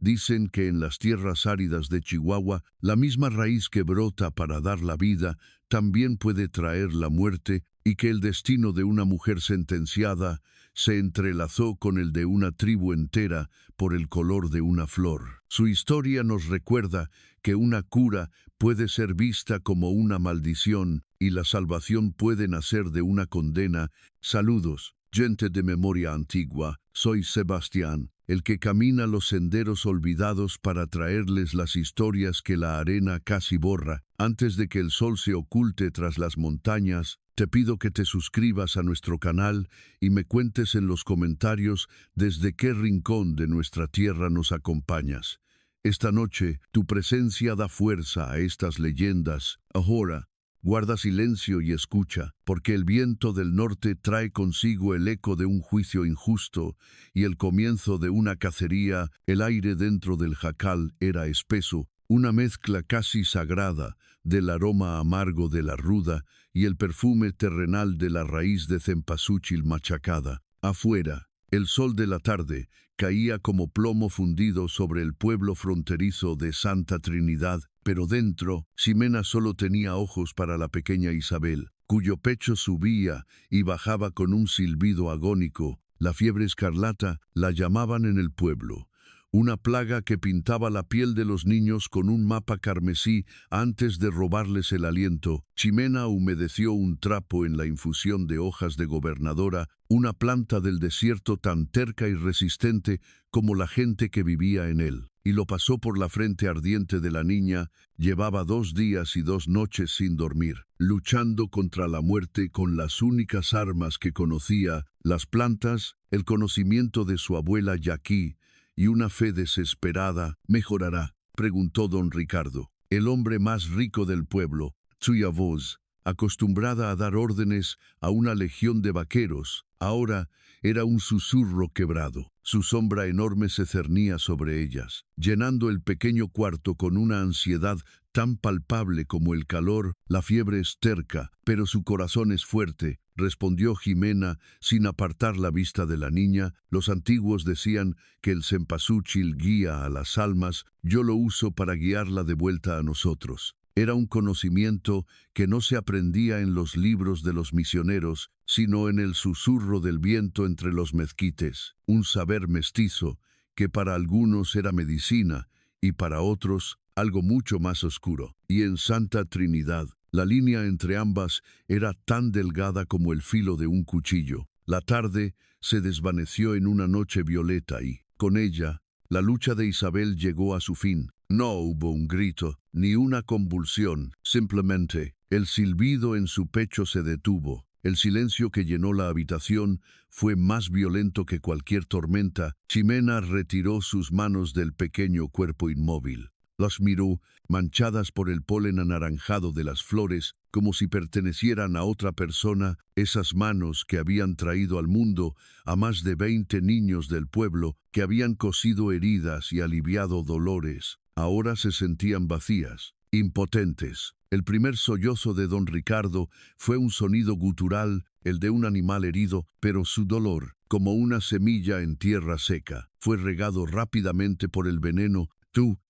Dicen que en las tierras áridas de Chihuahua, la misma raíz que brota para dar la vida también puede traer la muerte, y que el destino de una mujer sentenciada se entrelazó con el de una tribu entera por el color de una flor. Su historia nos recuerda que una cura puede ser vista como una maldición y la salvación puede nacer de una condena. Saludos, gente de memoria antigua, soy Sebastián, el que camina los senderos olvidados para traerles las historias que la arena casi borra. Antes de que el sol se oculte tras las montañas, te pido que te suscribas a nuestro canal y me cuentes en los comentarios desde qué rincón de nuestra tierra nos acompañas. Esta noche, tu presencia da fuerza a estas leyendas. Ahora, guarda silencio y escucha, porque el viento del norte trae consigo el eco de un juicio injusto y el comienzo de una cacería. El aire dentro del jacal era espeso, una mezcla casi sagrada del aroma amargo de la ruda y el perfume terrenal de la raíz de cempasúchil machacada. Afuera, el sol de la tarde caía como plomo fundido sobre el pueblo fronterizo de Santa Trinidad, pero dentro, Ximena solo tenía ojos para la pequeña Isabel, cuyo pecho subía y bajaba con un silbido agónico. La fiebre escarlata la llamaban en el pueblo, una plaga que pintaba la piel de los niños con un mapa carmesí antes de robarles el aliento. Ximena humedeció un trapo en la infusión de hojas de gobernadora, una planta del desierto tan terca y resistente como la gente que vivía en él, y lo pasó por la frente ardiente de la niña. Llevaba 2 días y 2 noches sin dormir, luchando contra la muerte con las únicas armas que conocía, las plantas, el conocimiento de su abuela Yaquí, y una fe desesperada. ¿Mejorará?, preguntó don Ricardo, el hombre más rico del pueblo. Suya voz, acostumbrada a dar órdenes a una legión de vaqueros, ahora era un susurro quebrado. Su sombra enorme se cernía sobre ellas, llenando el pequeño cuarto con una ansiedad tan palpable como el calor. La fiebre es terca, pero su corazón es fuerte, respondió Ximena sin apartar la vista de la niña. Los antiguos decían que el cempasúchil guía a las almas, yo lo uso para guiarla de vuelta a nosotros. Era un conocimiento que no se aprendía en los libros de los misioneros, sino en el susurro del viento entre los mezquites, un saber mestizo que para algunos era medicina y para otros algo mucho más oscuro. Y en Santa Trinidad, la línea entre ambas era tan delgada como el filo de un cuchillo. La tarde se desvaneció en una noche violeta y, con ella, la lucha de Isabel llegó a su fin. No hubo un grito, ni una convulsión, simplemente el silbido en su pecho se detuvo. El silencio que llenó la habitación fue más violento que cualquier tormenta. Ximena retiró sus manos del pequeño cuerpo inmóvil. Las miró, manchadas por el polen anaranjado de las flores, como si pertenecieran a otra persona. Esas manos que habían traído al mundo a más de 20 niños del pueblo, que habían cosido heridas y aliviado dolores, ahora se sentían vacías, impotentes. El primer sollozo de don Ricardo fue un sonido gutural, el de un animal herido, pero su dolor, como una semilla en tierra seca, fue regado rápidamente por el veneno. Tú,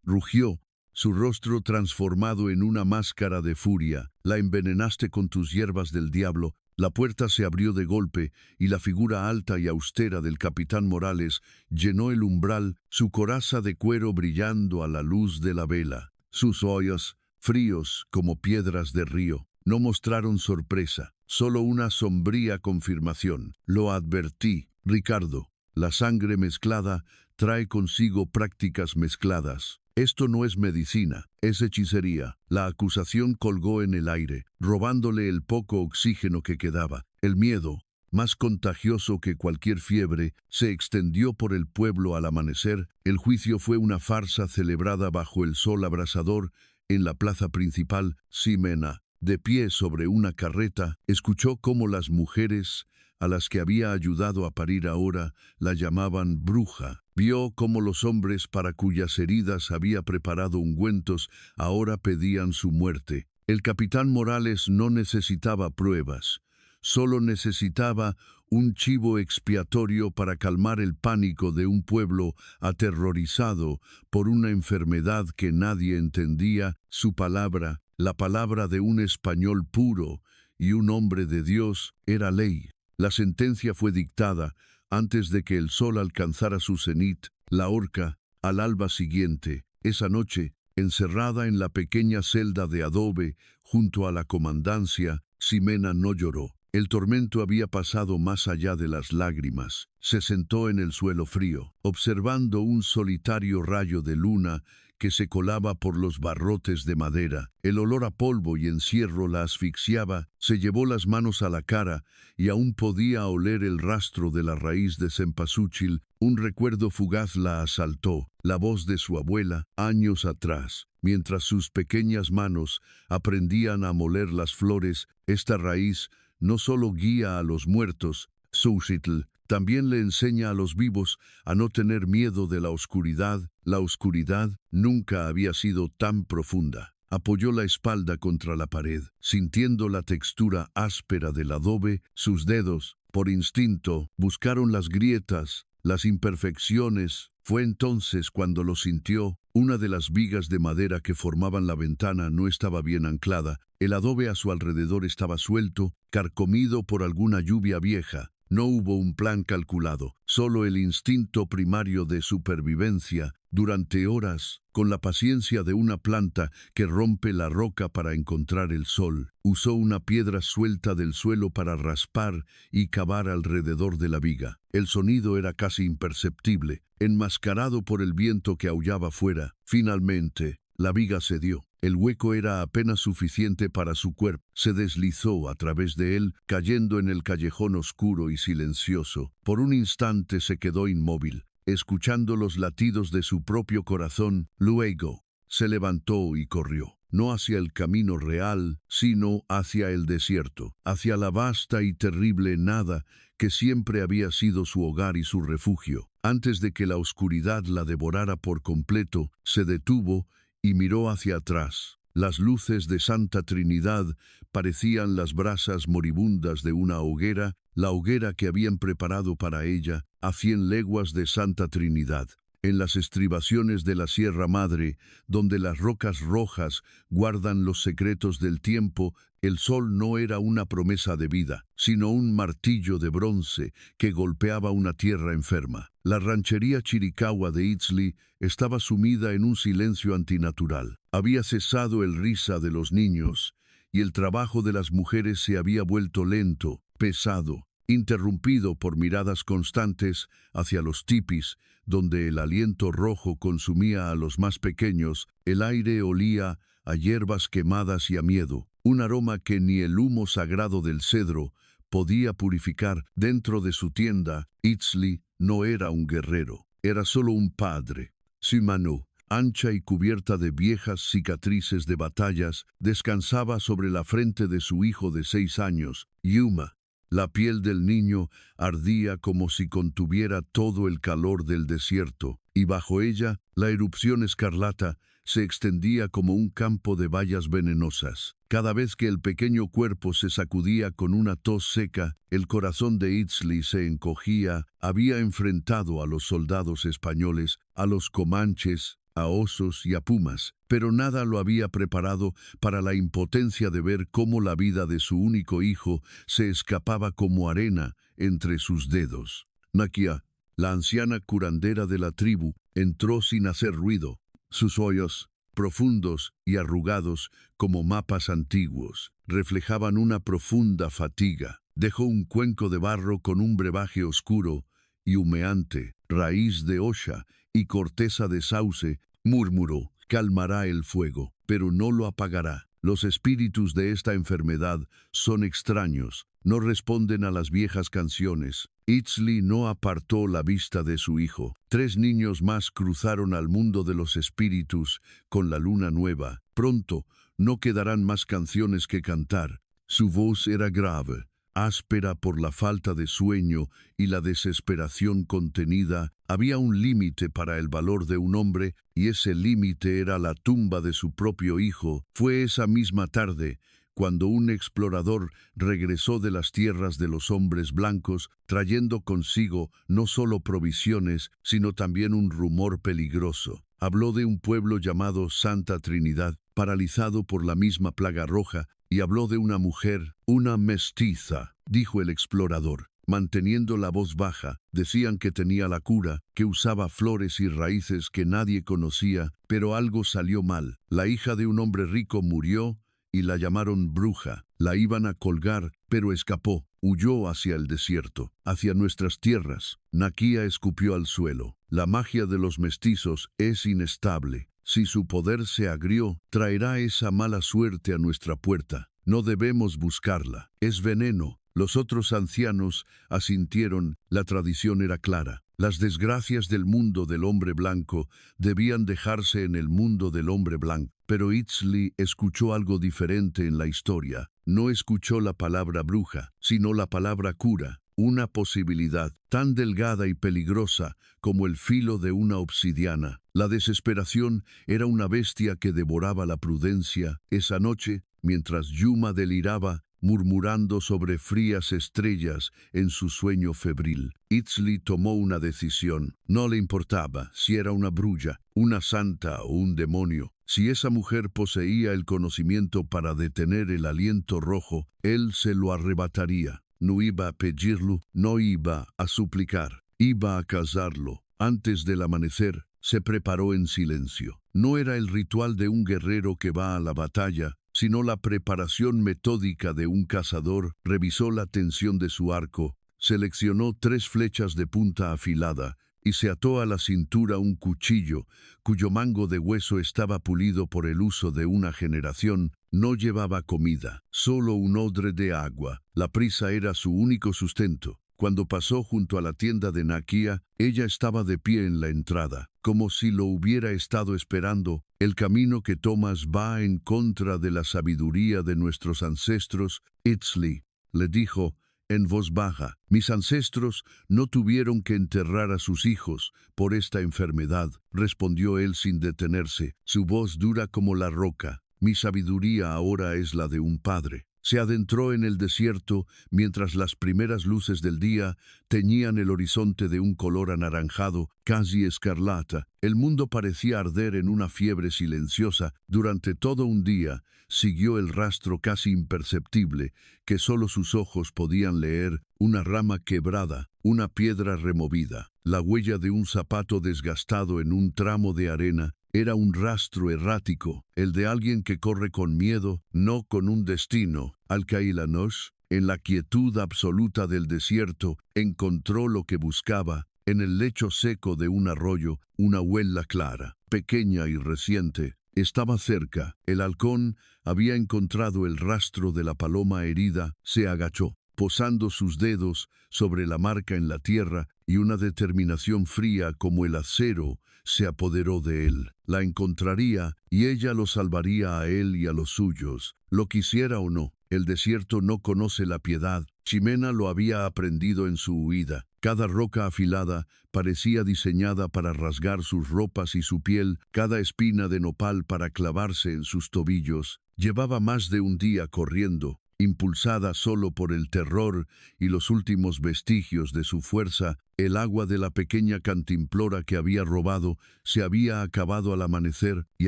rugió, su rostro transformado en una máscara de furia, la envenenaste con tus hierbas del diablo. La puerta se abrió de golpe y la figura alta y austera del capitán Morales llenó el umbral, su coraza de cuero brillando a la luz de la vela. Sus ojos, fríos como piedras de río, no mostraron sorpresa, solo una sombría confirmación. Lo advertí, Ricardo, la sangre mezclada trae consigo prácticas mezcladas. Esto no es medicina, es hechicería. La acusación colgó en el aire, robándole el poco oxígeno que quedaba. El miedo, más contagioso que cualquier fiebre, se extendió por el pueblo al amanecer. El juicio fue una farsa celebrada bajo el sol abrasador en la plaza principal. Ximena, de pie sobre una carreta, escuchó cómo las mujeres, a las que había ayudado a parir ahora, la llamaban bruja. Vio cómo los hombres para cuyas heridas había preparado ungüentos ahora pedían su muerte. El capitán Morales no necesitaba pruebas, solo necesitaba un chivo expiatorio para calmar el pánico de un pueblo aterrorizado por una enfermedad que nadie entendía. Su palabra, la palabra de un español puro y un hombre de Dios, era ley. La sentencia fue dictada antes de que el sol alcanzara su cenit, la horca, al alba siguiente. Esa noche, encerrada en la pequeña celda de adobe junto a la comandancia, Ximena no lloró. El tormento había pasado más allá de las lágrimas. Se sentó en el suelo frío, observando un solitario rayo de luna que se colaba por los barrotes de madera. El olor a polvo y encierro la asfixiaba. Se llevó las manos a la cara y aún podía oler el rastro de la raíz de cempasúchil. Un recuerdo fugaz la asaltó, la voz de su abuela, años atrás. Mientras sus pequeñas manos aprendían a moler las flores, esta raíz no solo guía a los muertos, Xochitl, también le enseña a los vivos a no tener miedo de la oscuridad. La oscuridad nunca había sido tan profunda. Apoyó la espalda contra la pared, sintiendo la textura áspera del adobe. Sus dedos, por instinto, buscaron las grietas, las imperfecciones. Fue entonces cuando lo sintió. Una de las vigas de madera que formaban la ventana no estaba bien anclada. El adobe a su alrededor estaba suelto, carcomido por alguna lluvia vieja. No hubo un plan calculado, solo el instinto primario de supervivencia. Durante horas, con la paciencia de una planta que rompe la roca para encontrar el sol, usó una piedra suelta del suelo para raspar y cavar alrededor de la viga. El sonido era casi imperceptible, enmascarado por el viento que aullaba fuera. Finalmente, la viga cedió. El hueco era apenas suficiente para su cuerpo. Se deslizó a través de él, cayendo en el callejón oscuro y silencioso. Por un instante se quedó inmóvil, escuchando los latidos de su propio corazón. Luego, se levantó y corrió. No hacia el camino real, sino hacia el desierto, hacia la vasta y terrible nada que siempre había sido su hogar y su refugio. Antes de que la oscuridad la devorara por completo, se detuvo y miró hacia atrás. Las luces de Santa Trinidad parecían las brasas moribundas de una hoguera, la hoguera que habían preparado para ella a 100 leguas de Santa Trinidad. En las estribaciones de la Sierra Madre, donde las rocas rojas guardan los secretos del tiempo, el sol no era una promesa de vida, sino un martillo de bronce que golpeaba una tierra enferma. La ranchería Chiricahua de Itzli estaba sumida en un silencio antinatural. Había cesado el risa de los niños, y el trabajo de las mujeres se había vuelto lento, pesado, interrumpido por miradas constantes hacia los tipis, donde el aliento rojo consumía a los más pequeños. El aire olía a hierbas quemadas y a miedo, un aroma que ni el humo sagrado del cedro podía purificar. Dentro de su tienda, Itzli no era un guerrero, era solo un padre. Su mano, ancha y cubierta de viejas cicatrices de batallas, descansaba sobre la frente de su hijo de 6 años, Yuma. La piel del niño ardía como si contuviera todo el calor del desierto, y bajo ella, la erupción escarlata se extendía como un campo de bayas venenosas. Cada vez que el pequeño cuerpo se sacudía con una tos seca, el corazón de Itzli se encogía. Había enfrentado a los soldados españoles, a los comanches, a osos y a pumas, pero nada lo había preparado para la impotencia de ver cómo la vida de su único hijo se escapaba como arena entre sus dedos. Nakia, la anciana curandera de la tribu, entró sin hacer ruido. Sus ojos, profundos y arrugados como mapas antiguos, reflejaban una profunda fatiga. Dejó un cuenco de barro con un brebaje oscuro y humeante, raíz de osha y corteza de sauce. Murmuró: calmará el fuego, pero no lo apagará. Los espíritus de esta enfermedad son extraños, no responden a las viejas canciones. Itzli no apartó la vista de su hijo. 3 niños más cruzaron al mundo de los espíritus con la luna nueva. Pronto no quedarán más canciones que cantar. Su voz era grave, áspera por la falta de sueño y la desesperación contenida. Había un límite para el valor de un hombre, y ese límite era la tumba de su propio hijo. Fue esa misma tarde cuando un explorador regresó de las tierras de los hombres blancos, trayendo consigo no solo provisiones, sino también un rumor peligroso. Habló de un pueblo llamado Santa Trinidad, paralizado por la misma plaga roja, y habló de una mujer, una mestiza, dijo el explorador, manteniendo la voz baja. Decían que tenía la cura, que usaba flores y raíces que nadie conocía, pero algo salió mal. La hija de un hombre rico murió y la llamaron bruja. La iban a colgar, pero escapó. Huyó hacia el desierto, hacia nuestras tierras. Nakia escupió al suelo. La magia de los mestizos es inestable. Si su poder se agrió, traerá esa mala suerte a nuestra puerta. No debemos buscarla. Es veneno. Los otros ancianos asintieron. La tradición era clara. Las desgracias del mundo del hombre blanco debían dejarse en el mundo del hombre blanco. Pero Itzli escuchó algo diferente en la historia. No escuchó la palabra bruja, sino la palabra cura. Una posibilidad tan delgada y peligrosa como el filo de una obsidiana. La desesperación era una bestia que devoraba la prudencia. Esa noche, mientras Yuma deliraba, murmurando sobre frías estrellas en su sueño febril, Itzli tomó una decisión. No le importaba si era una bruja, una santa o un demonio. Si esa mujer poseía el conocimiento para detener el aliento rojo, él se lo arrebataría. No iba a pedirlo, no iba a suplicar, iba a casarlo. Antes del amanecer, se preparó en silencio. No era el ritual de un guerrero que va a la batalla, sino la preparación metódica de un cazador. Revisó la tensión de su arco, seleccionó 3 flechas de punta afilada y se ató a la cintura un cuchillo cuyo mango de hueso estaba pulido por el uso de una generación. No llevaba comida, solo un odre de agua. La prisa era su único sustento. Cuando pasó junto a la tienda de Nakia, ella estaba de pie en la entrada, como si lo hubiera estado esperando. El camino que tomas va en contra de la sabiduría de nuestros ancestros. Itzli le dijo en voz baja. Mis ancestros no tuvieron que enterrar a sus hijos por esta enfermedad, respondió él sin detenerse, su voz dura como la roca. Mi sabiduría ahora es la de un padre. Se adentró en el desierto mientras las primeras luces del día teñían el horizonte de un color anaranjado, casi escarlata. El mundo parecía arder en una fiebre silenciosa. Durante todo un día siguió el rastro casi imperceptible que solo sus ojos podían leer: una rama quebrada, una piedra removida, la huella de un zapato desgastado en un tramo de arena. Era un rastro errático, el de alguien que corre con miedo, no con un destino. Al-Qailanosh, en la quietud absoluta del desierto, encontró lo que buscaba. En el lecho seco de un arroyo, una huella clara, pequeña y reciente, estaba cerca. El halcón había encontrado el rastro de la paloma herida. Se agachó, posando sus dedos sobre la marca en la tierra, y una determinación fría como el acero se apoderó de él. La encontraría, y ella lo salvaría a él y a los suyos, lo quisiera o no. El desierto no conoce la piedad. Ximena lo había aprendido en su huida. Cada roca afilada parecía diseñada para rasgar sus ropas y su piel, cada espina de nopal para clavarse en sus tobillos. Llevaba más de un día corriendo, impulsada solo por el terror y los últimos vestigios de su fuerza. El agua de la pequeña cantimplora que había robado se había acabado al amanecer, y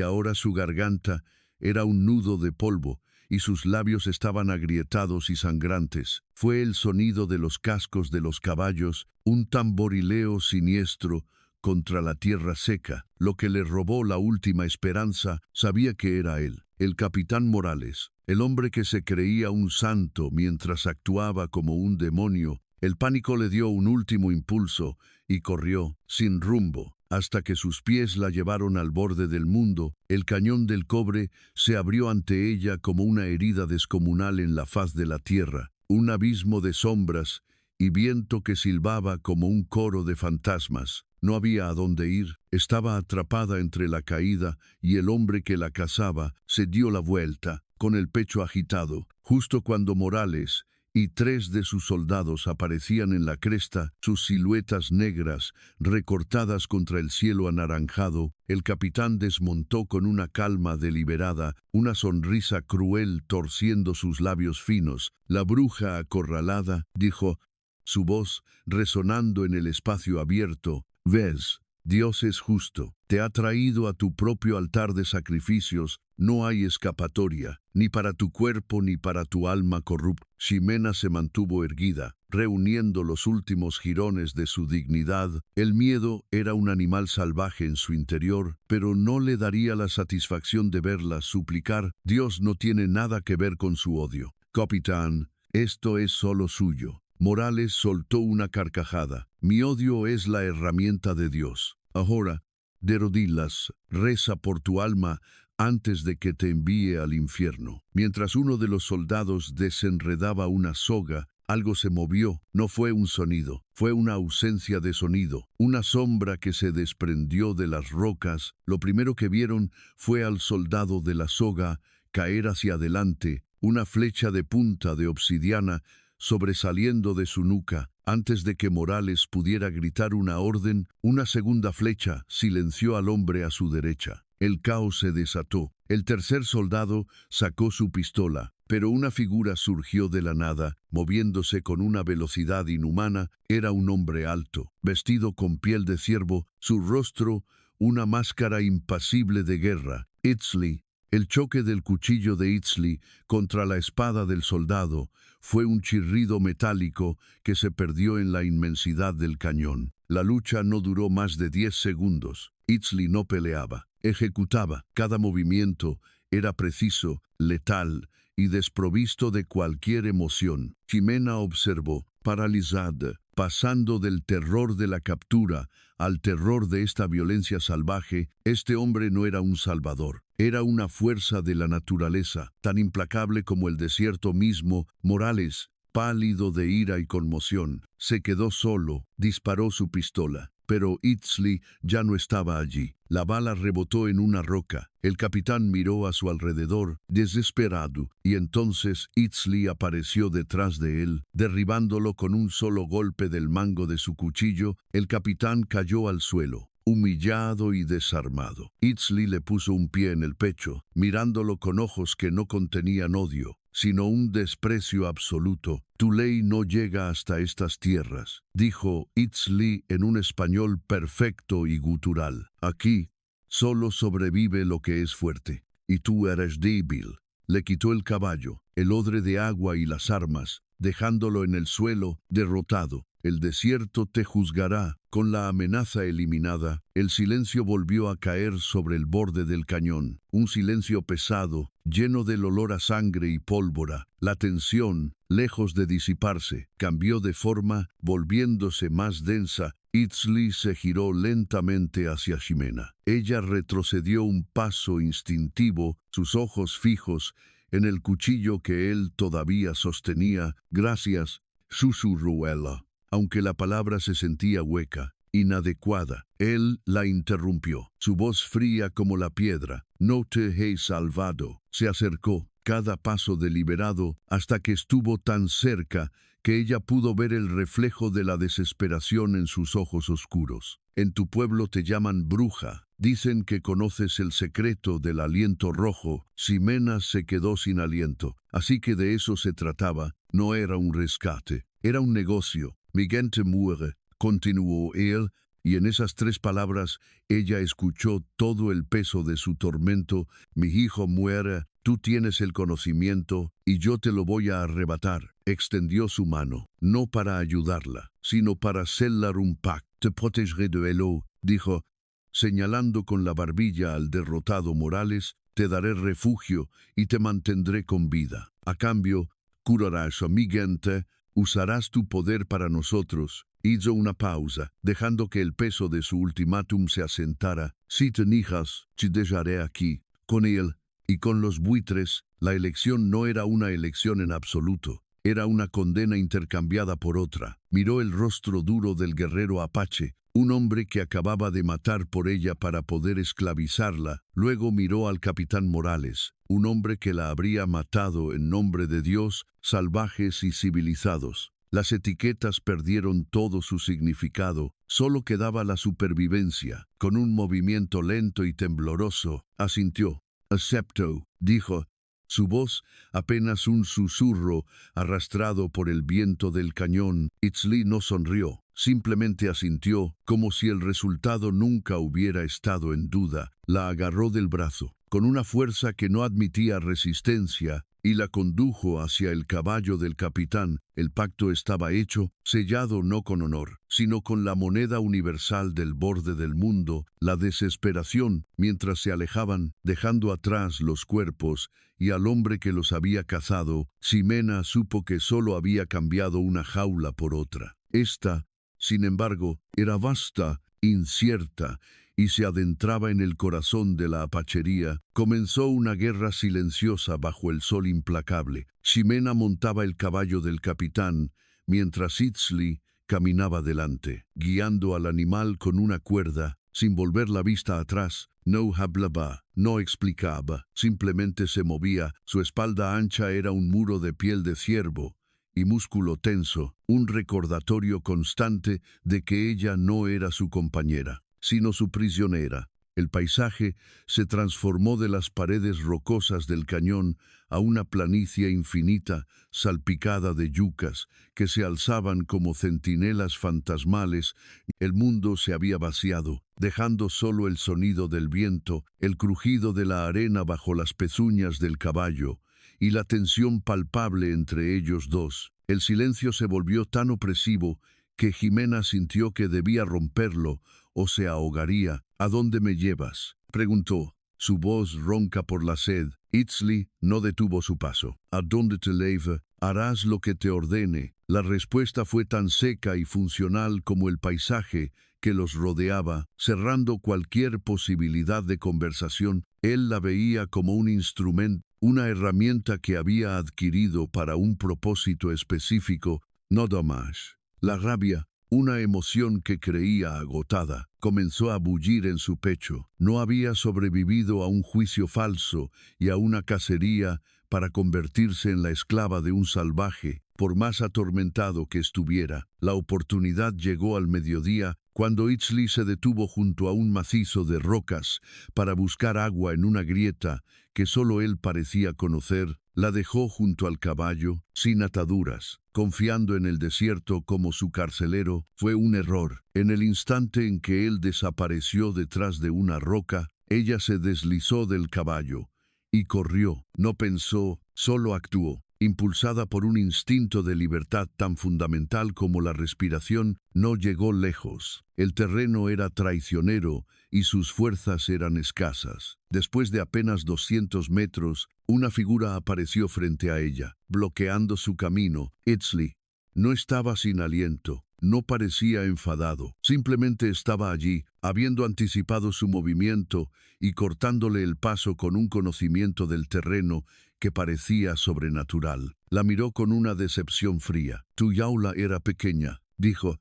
ahora su garganta era un nudo de polvo, y sus labios estaban agrietados y sangrantes. Fue el sonido de los cascos de los caballos, un tamborileo siniestro contra la tierra seca, lo que le robó la última esperanza. Sabía que era él, el capitán Morales, el hombre que se creía un santo mientras actuaba como un demonio. El pánico le dio un último impulso y corrió, sin rumbo, hasta que sus pies la llevaron al borde del mundo. El cañón del cobre se abrió ante ella como una herida descomunal en la faz de la tierra, un abismo de sombras y viento que silbaba como un coro de fantasmas. No había a dónde ir, estaba atrapada entre la caída y el hombre que la cazaba. Se dio la vuelta, con el pecho agitado, justo cuando Morales y 3 de sus soldados aparecían en la cresta, sus siluetas negras, recortadas contra el cielo anaranjado. El capitán desmontó con una calma deliberada, una sonrisa cruel torciendo sus labios finos. La bruja acorralada dijo, su voz resonando en el espacio abierto, «¿Ves? Dios es justo. Te ha traído a tu propio altar de sacrificios. No hay escapatoria, ni para tu cuerpo ni para tu alma corrupta». Ximena se mantuvo erguida, reuniendo los últimos jirones de su dignidad. El miedo era un animal salvaje en su interior, pero no le daría la satisfacción de verla suplicar. Dios no tiene nada que ver con su odio. «Capitán, esto es solo suyo». Morales soltó una carcajada. «Mi odio es la herramienta de Dios. Ahora, de rodillas, reza por tu alma antes de que te envíe al infierno». Mientras uno de los soldados desenredaba una soga, algo se movió. No fue un sonido, fue una ausencia de sonido, una sombra que se desprendió de las rocas. Lo primero que vieron fue al soldado de la soga caer hacia adelante, una flecha de punta de obsidiana sobresaliendo de su nuca. Antes de que Morales pudiera gritar una orden, una segunda flecha silenció al hombre a su derecha. El caos se desató. El tercer soldado sacó su pistola, pero una figura surgió de la nada, moviéndose con una velocidad inhumana. Era un hombre alto, vestido con piel de ciervo, su rostro una máscara impasible de guerra. Itzli. El choque del cuchillo de Itzli contra la espada del soldado fue un chirrido metálico que se perdió en la inmensidad del cañón. La lucha no duró más de 10 segundos. Itzli no peleaba, ejecutaba. Cada movimiento era preciso, letal y desprovisto de cualquier emoción. Ximena observó, paralizada, pasando del terror de la captura al terror de esta violencia salvaje. Este hombre no era un salvador. Era una fuerza de la naturaleza, tan implacable como el desierto mismo. Morales, pálido de ira y conmoción, se quedó solo, disparó su pistola. Pero Itzli ya no estaba allí. La bala rebotó en una roca. El capitán miró a su alrededor, desesperado, y entonces Itzli apareció detrás de él, derribándolo con un solo golpe del mango de su cuchillo. El capitán cayó al suelo, humillado y desarmado. Itzli le puso un pie en el pecho, mirándolo con ojos que no contenían odio, sino un desprecio absoluto. «Tu ley no llega hasta estas tierras», dijo Itzli en un español perfecto y gutural. «Aquí solo sobrevive lo que es fuerte, y tú eres débil». Le quitó el caballo, el odre de agua y las armas, dejándolo en el suelo, derrotado. «El desierto te juzgará». Con la amenaza eliminada, el silencio volvió a caer sobre el borde del cañón. Un silencio pesado, lleno del olor a sangre y pólvora. La tensión, lejos de disiparse, cambió de forma, volviéndose más densa. Itzli se giró lentamente hacia Ximena. Ella retrocedió un paso instintivo, sus ojos fijos en el cuchillo que él todavía sostenía. «Gracias», susurró ella, aunque la palabra se sentía hueca, inadecuada. Él la interrumpió, su voz fría como la piedra. «No te he salvado». Se acercó, cada paso deliberado, hasta que estuvo tan cerca que ella pudo ver el reflejo de la desesperación en sus ojos oscuros. «En tu pueblo te llaman bruja. Dicen que conoces el secreto del aliento rojo». Ximena se quedó sin aliento. Así que de eso se trataba. No era un rescate, era un negocio. «Mi gente muere», continuó él, y en esas 3 palabras ella escuchó todo el peso de su tormento. «Mi hijo muere, tú tienes el conocimiento, y yo te lo voy a arrebatar». Extendió su mano, no para ayudarla, sino para sellar un pacto. «Te protegeré de Elo», dijo, señalando con la barbilla al derrotado Morales. «Te daré refugio y te mantendré con vida. A cambio, curarás a mi gente, usarás tu poder para nosotros». Hizo una pausa, dejando que el peso de su ultimátum se asentara. «Si te niegas, te dejaré aquí, con él y con los buitres». La elección no era una elección en absoluto, era una condena intercambiada por otra. Miró el rostro duro del guerrero apache, un hombre que acababa de matar por ella para poder esclavizarla. Luego miró al capitán Morales, un hombre que la habría matado en nombre de Dios, salvajes y civilizados. Las etiquetas perdieron todo su significado, solo quedaba la supervivencia. Con un movimiento lento y tembloroso, asintió. «Acepto», dijo. Su voz, apenas un susurro, arrastrado por el viento del cañón. Itzli no sonrió, simplemente asintió, como si el resultado nunca hubiera estado en duda. La agarró del brazo, con una fuerza que no admitía resistencia, y la condujo hacia el caballo del capitán. El pacto estaba hecho, sellado no con honor, sino con la moneda universal del borde del mundo, la desesperación, mientras se alejaban, dejando atrás los cuerpos y al hombre que los había cazado. Ximena supo que solo había cambiado una jaula por otra. Esta, sin embargo, era vasta, incierta, y se adentraba en el corazón de la apachería. Comenzó una guerra silenciosa bajo el sol implacable. Ximena montaba el caballo del capitán, mientras Itzli caminaba delante, guiando al animal con una cuerda, sin volver la vista atrás. No hablaba, no explicaba, simplemente se movía. Su espalda ancha era un muro de piel de ciervo, y músculo tenso, un recordatorio constante de que ella no era su compañera, sino su prisionera. El paisaje se transformó de las paredes rocosas del cañón a una planicie infinita, salpicada de yucas, que se alzaban como centinelas fantasmales. El mundo se había vaciado, dejando solo el sonido del viento, el crujido de la arena bajo las pezuñas del caballo, y la tensión palpable entre ellos dos. El silencio se volvió tan opresivo que Ximena sintió que debía romperlo o se ahogaría. «¿A dónde me llevas?», preguntó, su voz ronca por la sed. Itzli no detuvo su paso. «¿A dónde te llevo? Harás lo que te ordene». La respuesta fue tan seca y funcional como el paisaje que los rodeaba, cerrando cualquier posibilidad de conversación. Él la veía como un instrumento, una herramienta que había adquirido para un propósito específico, nada más. La rabia, una emoción que creía agotada, comenzó a bullir en su pecho. No había sobrevivido a un juicio falso y a una cacería para convertirse en la esclava de un salvaje, por más atormentado que estuviera. La oportunidad llegó al mediodía, cuando Itzli se detuvo junto a un macizo de rocas para buscar agua en una grieta que solo él parecía conocer. La dejó junto al caballo, sin ataduras, confiando en el desierto como su carcelero. Fue un error. En el instante en que él desapareció detrás de una roca, ella se deslizó del caballo y corrió. No pensó, solo actuó. Impulsada por un instinto de libertad tan fundamental como la respiración, no llegó lejos. El terreno era traicionero y sus fuerzas eran escasas. Después de apenas 200 metros, una figura apareció frente a ella, bloqueando su camino. Itzli no estaba sin aliento. No parecía enfadado, simplemente estaba allí, habiendo anticipado su movimiento y cortándole el paso con un conocimiento del terreno que parecía sobrenatural. La miró con una decepción fría. «Tu jaula era pequeña», dijo.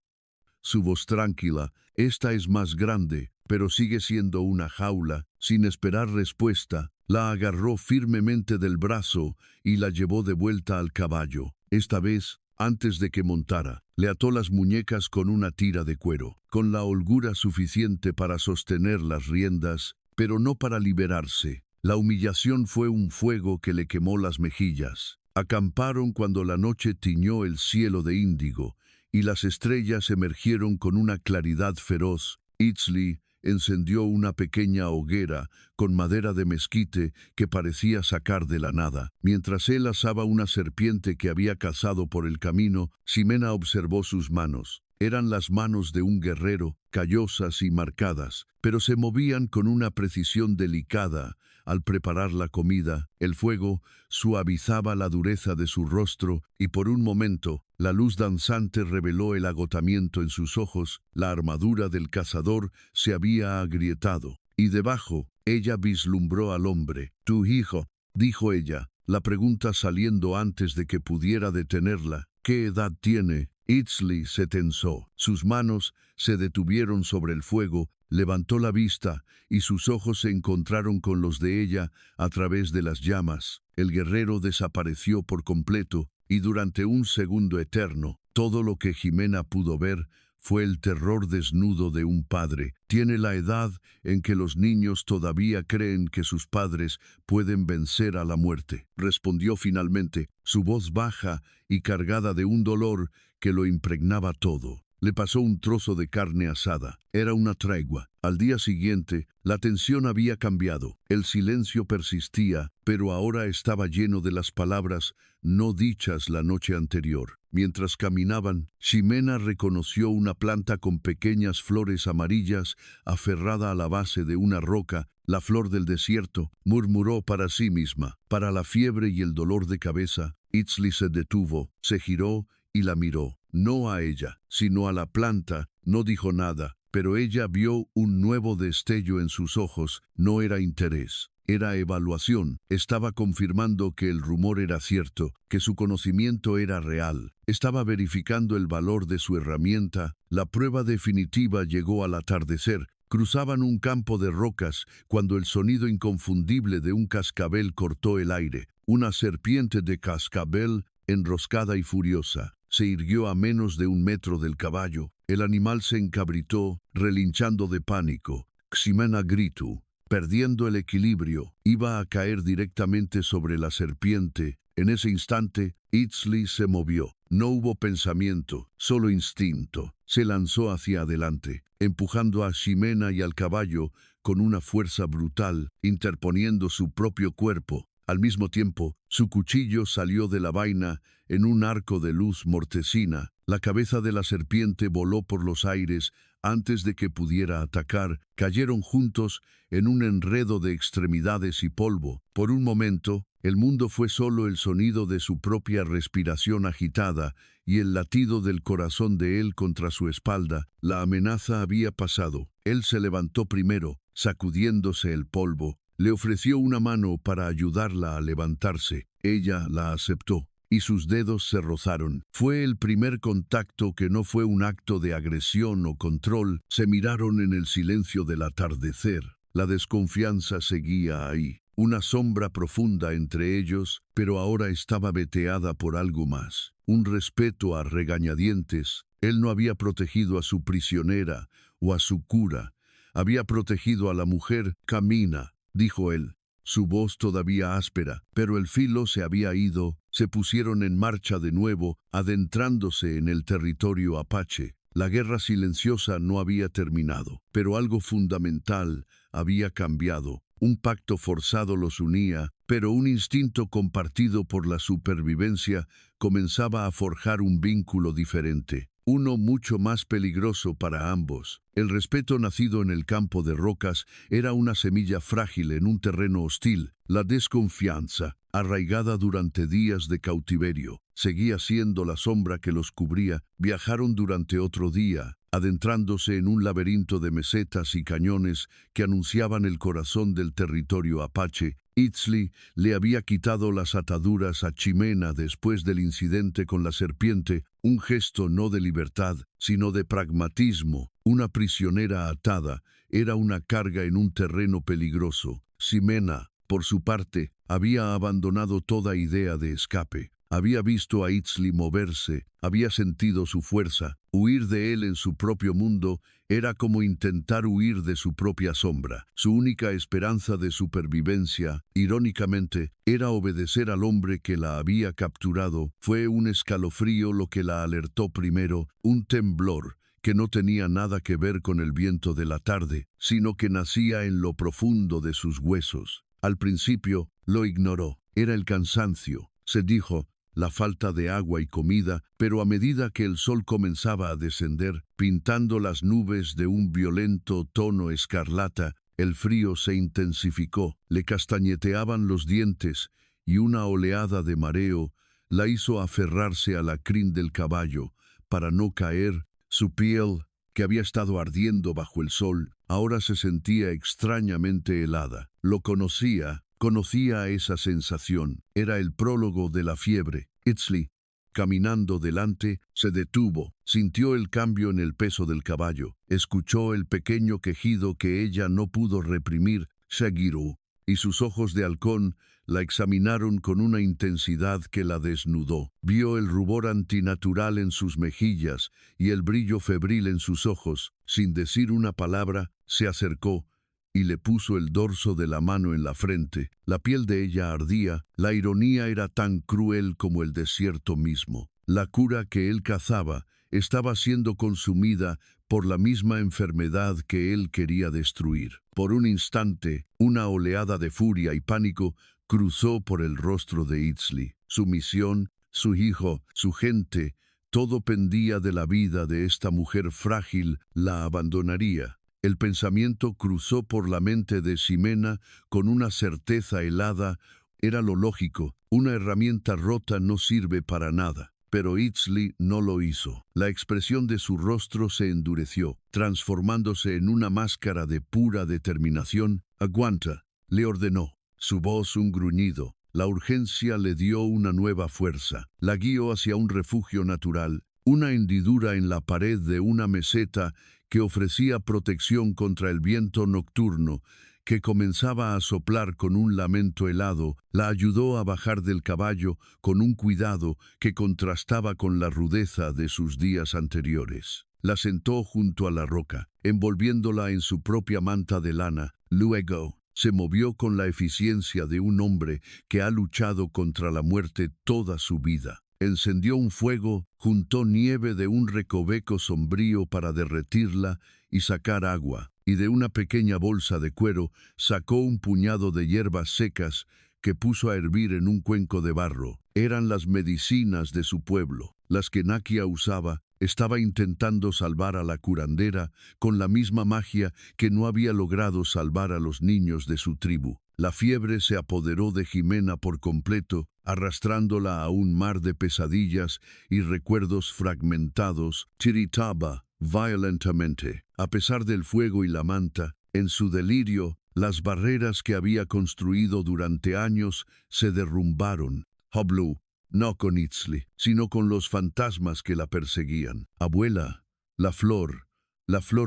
Su voz tranquila. «Esta es más grande, pero sigue siendo una jaula». Sin esperar respuesta, la agarró firmemente del brazo y la llevó de vuelta al caballo. Esta vez, antes de que montara, le ató las muñecas con una tira de cuero, con la holgura suficiente para sostener las riendas, pero no para liberarse. La humillación fue un fuego que le quemó las mejillas. Acamparon cuando la noche tiñó el cielo de índigo, y las estrellas emergieron con una claridad feroz. Itzli encendió una pequeña hoguera con madera de mezquite que parecía sacar de la nada. Mientras él asaba una serpiente que había cazado por el camino, Ximena observó sus manos. Eran las manos de un guerrero, callosas y marcadas, pero se movían con una precisión delicada. Al preparar la comida, el fuego suavizaba la dureza de su rostro y por un momento, la luz danzante reveló el agotamiento en sus ojos. La armadura del cazador se había agrietado, y debajo, ella vislumbró al hombre. «Tu hijo», dijo ella, la pregunta saliendo antes de que pudiera detenerla. «¿Qué edad tiene?». Itzli se tensó. Sus manos se detuvieron sobre el fuego, levantó la vista y sus ojos se encontraron con los de ella a través de las llamas. El guerrero desapareció por completo y durante un segundo eterno, todo lo que Ximena pudo ver fue el terror desnudo de un padre. Tiene la edad en que los niños todavía creen que sus padres pueden vencer a la muerte, respondió finalmente, su voz baja y cargada de un dolor que lo impregnaba todo. Le pasó un trozo de carne asada. Era una tregua. Al día siguiente, la tensión había cambiado. El silencio persistía, pero ahora estaba lleno de las palabras no dichas la noche anterior. Mientras caminaban, Ximena reconoció una planta con pequeñas flores amarillas aferrada a la base de una roca. La flor del desierto, murmuró para sí misma. Para la fiebre y el dolor de cabeza, Itzli se detuvo, se giró y la miró. No a ella, sino a la planta. No dijo nada, pero ella vio un nuevo destello en sus ojos. No era interés, era evaluación. Estaba confirmando que el rumor era cierto, que su conocimiento era real. Estaba verificando el valor de su herramienta. La prueba definitiva llegó al atardecer. Cruzaban un campo de rocas cuando el sonido inconfundible de un cascabel cortó el aire. Una serpiente de cascabel, enroscada y furiosa, se irguió a menos de 1 metro del caballo. El animal se encabritó, relinchando de pánico. Ximena gritó, perdiendo el equilibrio, iba a caer directamente sobre la serpiente. En ese instante, Itzli se movió. No hubo pensamiento, solo instinto. Se lanzó hacia adelante, empujando a Ximena y al caballo con una fuerza brutal, interponiendo su propio cuerpo. Al mismo tiempo, su cuchillo salió de la vaina en un arco de luz mortecina. La cabeza de la serpiente voló por los aires antes de que pudiera atacar. Cayeron juntos en un enredo de extremidades y polvo. Por un momento, el mundo fue solo el sonido de su propia respiración agitada y el latido del corazón de él contra su espalda. La amenaza había pasado. Él se levantó primero, sacudiéndose el polvo. Le ofreció una mano para ayudarla a levantarse. Ella la aceptó, y sus dedos se rozaron. Fue el primer contacto que no fue un acto de agresión o control. Se miraron en el silencio del atardecer. La desconfianza seguía ahí, una sombra profunda entre ellos, pero ahora estaba veteada por algo más. Un respeto a regañadientes. Él no había protegido a su prisionera o a su cura. Había protegido a la mujer. Camina, dijo él, su voz todavía áspera, pero el filo se había ido. Se pusieron en marcha de nuevo, adentrándose en el territorio apache. La guerra silenciosa no había terminado, pero algo fundamental había cambiado. Un pacto forzado los unía, pero un instinto compartido por la supervivencia comenzaba a forjar un vínculo diferente. Uno mucho más peligroso para ambos. El respeto nacido en el campo de rocas era una semilla frágil en un terreno hostil. La desconfianza, arraigada durante días de cautiverio, seguía siendo la sombra que los cubría. Viajaron durante otro día, adentrándose en un laberinto de mesetas y cañones que anunciaban el corazón del territorio apache. Itzli le había quitado las ataduras a Ximena después del incidente con la serpiente, un gesto no de libertad, sino de pragmatismo. Una prisionera atada era una carga en un terreno peligroso. Ximena, por su parte, había abandonado toda idea de escape. Había visto a Itzli moverse, había sentido su fuerza. Huir de él en su propio mundo era como intentar huir de su propia sombra. Su única esperanza de supervivencia, irónicamente, era obedecer al hombre que la había capturado. Fue un escalofrío lo que la alertó primero, un temblor que no tenía nada que ver con el viento de la tarde, sino que nacía en lo profundo de sus huesos. Al principio, lo ignoró. Era el cansancio, se dijo, la falta de agua y comida, pero a medida que el sol comenzaba a descender, pintando las nubes de un violento tono escarlata, el frío se intensificó, le castañeteaban los dientes y una oleada de mareo la hizo aferrarse a la crin del caballo para no caer. Su piel, que había estado ardiendo bajo el sol, ahora se sentía extrañamente helada. Lo conocía esa sensación. Era el prólogo de la fiebre. Itzli, caminando delante, se detuvo, sintió el cambio en el peso del caballo, escuchó el pequeño quejido que ella no pudo reprimir, Shagiro, y sus ojos de halcón la examinaron con una intensidad que la desnudó. Vio el rubor antinatural en sus mejillas y el brillo febril en sus ojos. Sin decir una palabra, se acercó y le puso el dorso de la mano en la frente. La piel de ella ardía, la ironía era tan cruel como el desierto mismo. La cura que él cazaba estaba siendo consumida por la misma enfermedad que él quería destruir. Por un instante, una oleada de furia y pánico cruzó por el rostro de Itzli. Su misión, su hijo, su gente, todo pendía de la vida de esta mujer frágil, la abandonaría. El pensamiento cruzó por la mente de Ximena con una certeza helada. Era lo lógico, una herramienta rota no sirve para nada. Pero Itzli no lo hizo. La expresión de su rostro se endureció, transformándose en una máscara de pura determinación. «Aguanta», le ordenó. Su voz un gruñido. La urgencia le dio una nueva fuerza. La guió hacia un refugio natural, una hendidura en la pared de una meseta que ofrecía protección contra el viento nocturno, que comenzaba a soplar con un lamento helado. La ayudó a bajar del caballo con un cuidado que contrastaba con la rudeza de sus días anteriores. La sentó junto a la roca, envolviéndola en su propia manta de lana. Luego, se movió con la eficiencia de un hombre que ha luchado contra la muerte toda su vida. Encendió un fuego, juntó nieve de un recoveco sombrío para derretirla y sacar agua, y de una pequeña bolsa de cuero sacó un puñado de hierbas secas que puso a hervir en un cuenco de barro. Eran las medicinas de su pueblo, las que Nakia usaba. Estaba intentando salvar a la curandera con la misma magia que no había logrado salvar a los niños de su tribu. La fiebre se apoderó de Ximena por completo, arrastrándola a un mar de pesadillas y recuerdos fragmentados. Tiritaba violentamente. A pesar del fuego y la manta, en su delirio, las barreras que había construido durante años se derrumbaron. Hoblu, no con Itzli, sino con los fantasmas que la perseguían. «Abuela, la flor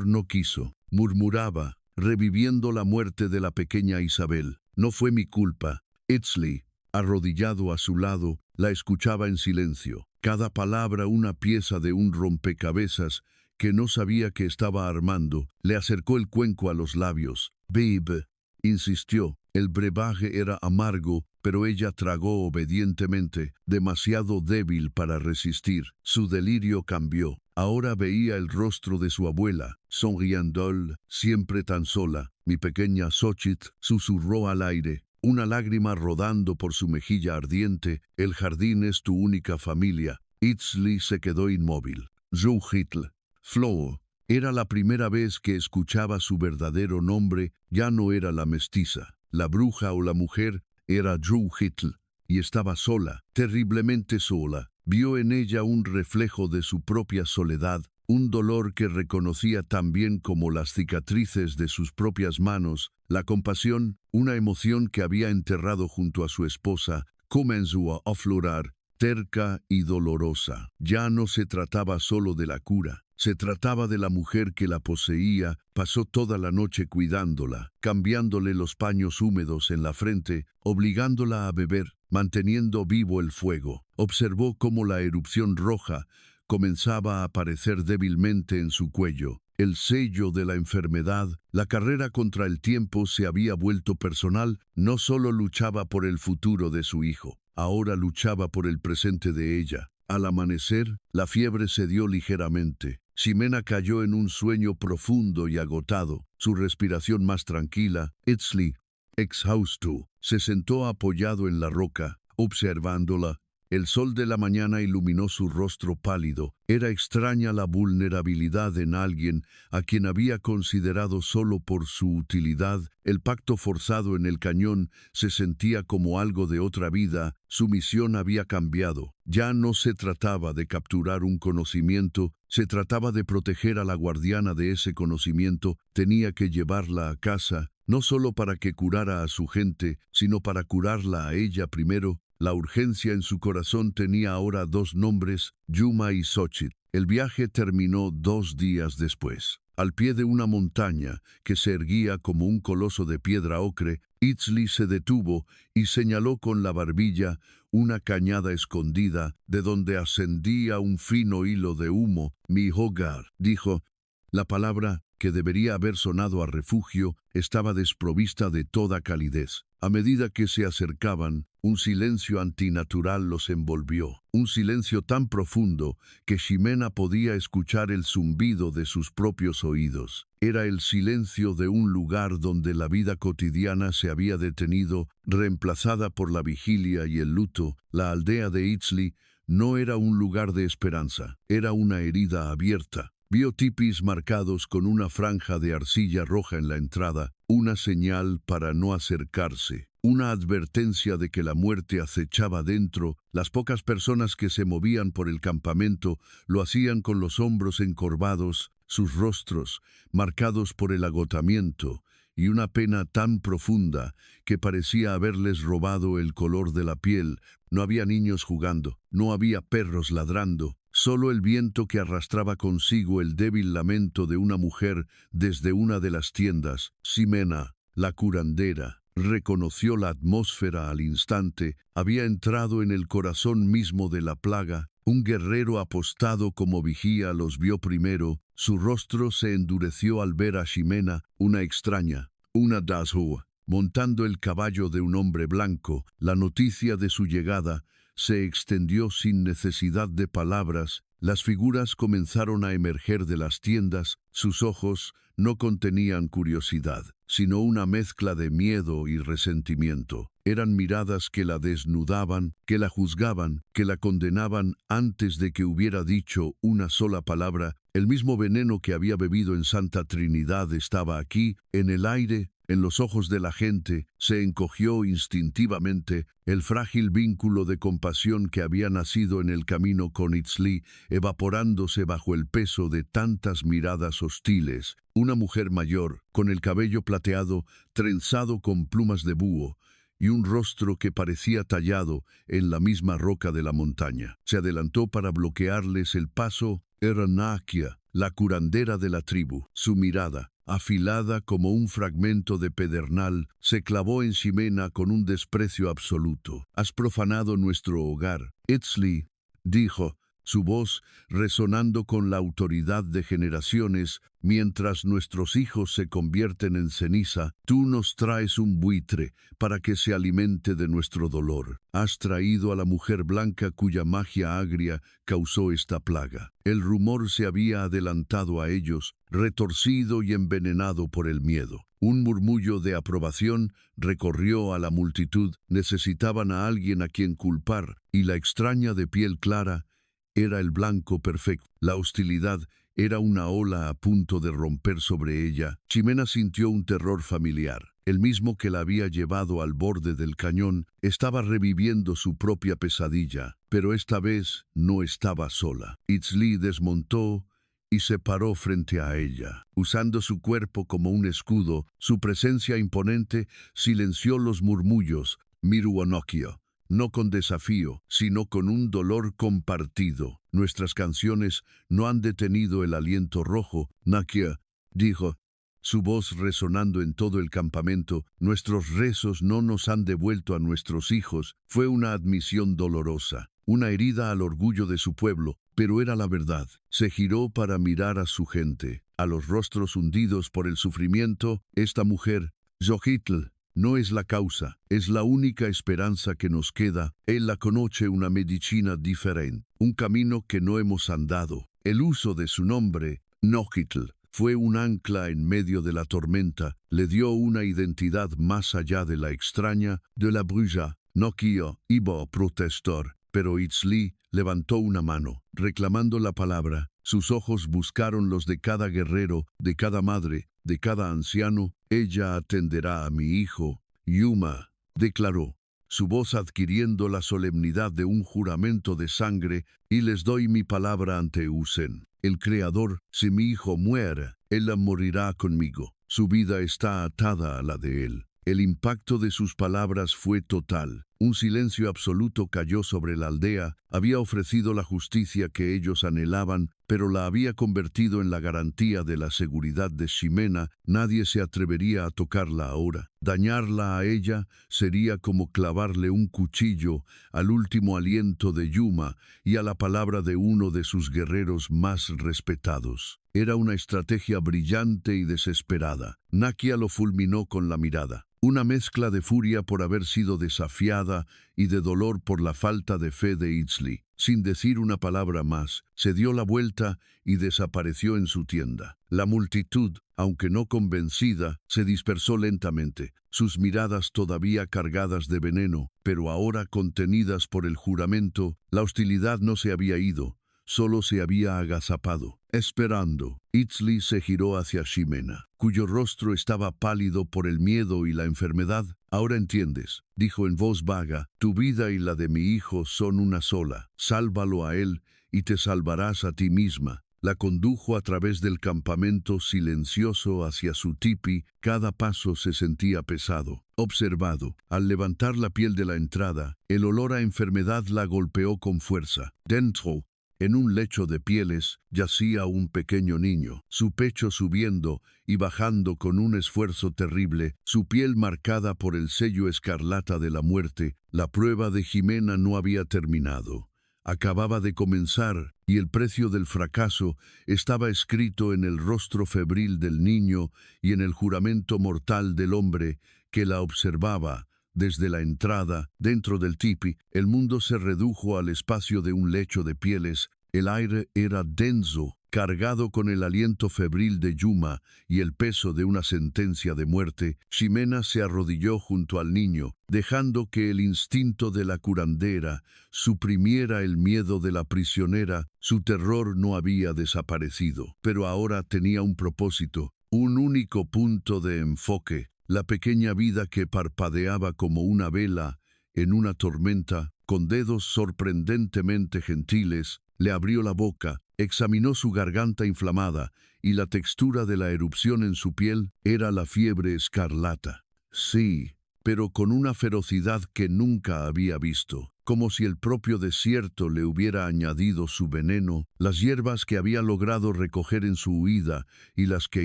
no quiso», murmuraba, reviviendo la muerte de la pequeña Isabel. «No fue mi culpa». Itzli, arrodillado a su lado, la escuchaba en silencio. Cada palabra una pieza de un rompecabezas que no sabía que estaba armando. Le acercó el cuenco a los labios. «Babe», insistió. El brebaje era amargo, pero ella tragó obedientemente, demasiado débil para resistir. Su delirio cambió. Ahora veía el rostro de su abuela, sonriendo, siempre tan sola. «Mi pequeña Xochitl», susurró al aire, una lágrima rodando por su mejilla ardiente. «El jardín es tu única familia». Itzli se quedó inmóvil. Xochitl, Flo. Era la primera vez que escuchaba su verdadero nombre. Ya no era la mestiza, la bruja o la mujer. Era Xochitl, y estaba sola, terriblemente sola. Vio en ella un reflejo de su propia soledad, un dolor que reconocía tan bien como las cicatrices de sus propias manos. La compasión, una emoción que había enterrado junto a su esposa, comenzó a aflorar, terca y dolorosa. Ya no se trataba solo de la cura. Se trataba de la mujer que la poseía. Pasó toda la noche cuidándola, cambiándole los paños húmedos en la frente, obligándola a beber, manteniendo vivo el fuego. Observó cómo la erupción roja comenzaba a aparecer débilmente en su cuello. El sello de la enfermedad. La carrera contra el tiempo se había vuelto personal. No solo luchaba por el futuro de su hijo, ahora luchaba por el presente de ella. Al amanecer, la fiebre cedió ligeramente. Ximena cayó en un sueño profundo y agotado, su respiración más tranquila. Itzli, exhausto, se sentó apoyado en la roca, observándola. El sol de la mañana iluminó su rostro pálido. Era extraña la vulnerabilidad en alguien a quien había considerado solo por su utilidad. El pacto forzado en el cañón se sentía como algo de otra vida. Su misión había cambiado. Ya no se trataba de capturar un conocimiento, se trataba de proteger a la guardiana de ese conocimiento. Tenía que llevarla a casa, no solo para que curara a su gente, sino para curarla a ella primero. La urgencia en su corazón tenía ahora dos nombres, Yuma y Xochitl. El viaje terminó 2 días después. Al pie de una montaña que se erguía como un coloso de piedra ocre, Itzli se detuvo y señaló con la barbilla una cañada escondida de donde ascendía un fino hilo de humo. Mi hogar, dijo. La palabra, que debería haber sonado a refugio, estaba desprovista de toda calidez. A medida que se acercaban, un silencio antinatural los envolvió, un silencio tan profundo que Ximena podía escuchar el zumbido de sus propios oídos. Era el silencio de un lugar donde la vida cotidiana se había detenido, reemplazada por la vigilia y el luto. La aldea de Itzli no era un lugar de esperanza, era una herida abierta. Vio tipis marcados con una franja de arcilla roja en la entrada, una señal para no acercarse, una advertencia de que la muerte acechaba dentro. Las pocas personas que se movían por el campamento lo hacían con los hombros encorvados, sus rostros marcados por el agotamiento y una pena tan profunda que parecía haberles robado el color de la piel. No había niños jugando, no había perros ladrando. Solo el viento que arrastraba consigo el débil lamento de una mujer desde una de las tiendas. Ximena, la curandera, reconoció la atmósfera al instante. Había entrado en el corazón mismo de la plaga. Un guerrero apostado como vigía los vio primero. Su rostro se endureció al ver a Ximena, una extraña, una Dazhou, montando el caballo de un hombre blanco. La noticia de su llegada se extendió sin necesidad de palabras. Las figuras comenzaron a emerger de las tiendas. Sus ojos no contenían curiosidad, sino una mezcla de miedo y resentimiento. Eran miradas que la desnudaban, que la juzgaban, que la condenaban antes de que hubiera dicho una sola palabra. El mismo veneno que había bebido en Santa Trinidad estaba aquí, en el aire. En los ojos de la gente se encogió instintivamente el frágil vínculo de compasión que había nacido en el camino con Itzli, evaporándose bajo el peso de tantas miradas hostiles. Una mujer mayor, con el cabello plateado, trenzado con plumas de búho, y un rostro que parecía tallado en la misma roca de la montaña. Se adelantó para bloquearles el paso. Era Nakia, la curandera de la tribu. Su mirada, afilada como un fragmento de pedernal, se clavó en Ximena con un desprecio absoluto. «Has profanado nuestro hogar, Itzli», dijo, su voz resonando con la autoridad de generaciones. «Mientras nuestros hijos se convierten en ceniza, tú nos traes un buitre para que se alimente de nuestro dolor. Has traído a la mujer blanca cuya magia agria causó esta plaga». El rumor se había adelantado a ellos, retorcido y envenenado por el miedo. Un murmullo de aprobación recorrió a la multitud. Necesitaban a alguien a quien culpar, y la extraña de piel clara era el blanco perfecto. La hostilidad era una ola a punto de romper sobre ella. Ximena sintió un terror familiar. El mismo que la había llevado al borde del cañón estaba reviviendo su propia pesadilla, pero esta vez no estaba sola. Itzli desmontó y se paró frente a ella. Usando su cuerpo como un escudo, su presencia imponente silenció los murmullos. Miru Onokio. No con desafío, sino con un dolor compartido. Nuestras canciones no han detenido el aliento rojo. Nakia, dijo, su voz resonando en todo el campamento. Nuestros rezos no nos han devuelto a nuestros hijos. Fue una admisión dolorosa, una herida al orgullo de su pueblo, pero era la verdad. Se giró para mirar a su gente, a los rostros hundidos por el sufrimiento. Esta mujer, Xochitl, no es la causa, es la única esperanza que nos queda. Él la conoce una medicina diferente, un camino que no hemos andado. El uso de su nombre, Xochitl, fue un ancla en medio de la tormenta, le dio una identidad más allá de la extraña, de la bruja. Nokia iba a protestar, pero Itzli levantó una mano, reclamando la palabra. Sus ojos buscaron los de cada guerrero, de cada madre, de cada anciano. Ella atenderá a mi hijo. Yuma, declaró, su voz adquiriendo la solemnidad de un juramento de sangre, y les doy mi palabra ante Usen, el Creador. Si mi hijo muere, él morirá conmigo. Su vida está atada a la de él. El impacto de sus palabras fue total. Un silencio absoluto cayó sobre la aldea. Había ofrecido la justicia que ellos anhelaban, pero la había convertido en la garantía de la seguridad de Ximena. Nadie se atrevería a tocarla ahora. Dañarla a ella sería como clavarle un cuchillo al último aliento de Yuma y a la palabra de uno de sus guerreros más respetados. Era una estrategia brillante y desesperada. Nakia lo fulminó con la mirada. Una mezcla de furia por haber sido desafiada y de dolor por la falta de fe de Itzli. Sin decir una palabra más, se dio la vuelta y desapareció en su tienda. La multitud, aunque no convencida, se dispersó lentamente, sus miradas todavía cargadas de veneno, pero ahora contenidas por el juramento. La hostilidad no se había ido, solo se había agazapado. Esperando, Itzli se giró hacia Ximena, cuyo rostro estaba pálido por el miedo y la enfermedad. «Ahora entiendes», dijo en voz vaga, «tu vida y la de mi hijo son una sola. Sálvalo a él y te salvarás a ti misma». La condujo a través del campamento silencioso hacia su tipi. Cada paso se sentía pesado, observado. Al levantar la piel de la entrada, el olor a enfermedad la golpeó con fuerza. Dentro, en un lecho de pieles, yacía un pequeño niño, su pecho subiendo y bajando con un esfuerzo terrible, su piel marcada por el sello escarlata de la muerte. La prueba de Ximena no había terminado. Acababa de comenzar, y el precio del fracaso estaba escrito en el rostro febril del niño y en el juramento mortal del hombre que la observaba. Desde la entrada, dentro del tipi, el mundo se redujo al espacio de un lecho de pieles. El aire era denso, cargado con el aliento febril de Yuma y el peso de una sentencia de muerte. Ximena se arrodilló junto al niño, dejando que el instinto de la curandera suprimiera el miedo de la prisionera. Su terror no había desaparecido, pero ahora tenía un propósito, un único punto de enfoque. La pequeña vida que parpadeaba como una vela en una tormenta, con dedos sorprendentemente gentiles, le abrió la boca, examinó su garganta inflamada, y la textura de la erupción en su piel era la fiebre escarlata. Sí, pero con una ferocidad que nunca había visto, como si el propio desierto le hubiera añadido su veneno. Las hierbas que había logrado recoger en su huida y las que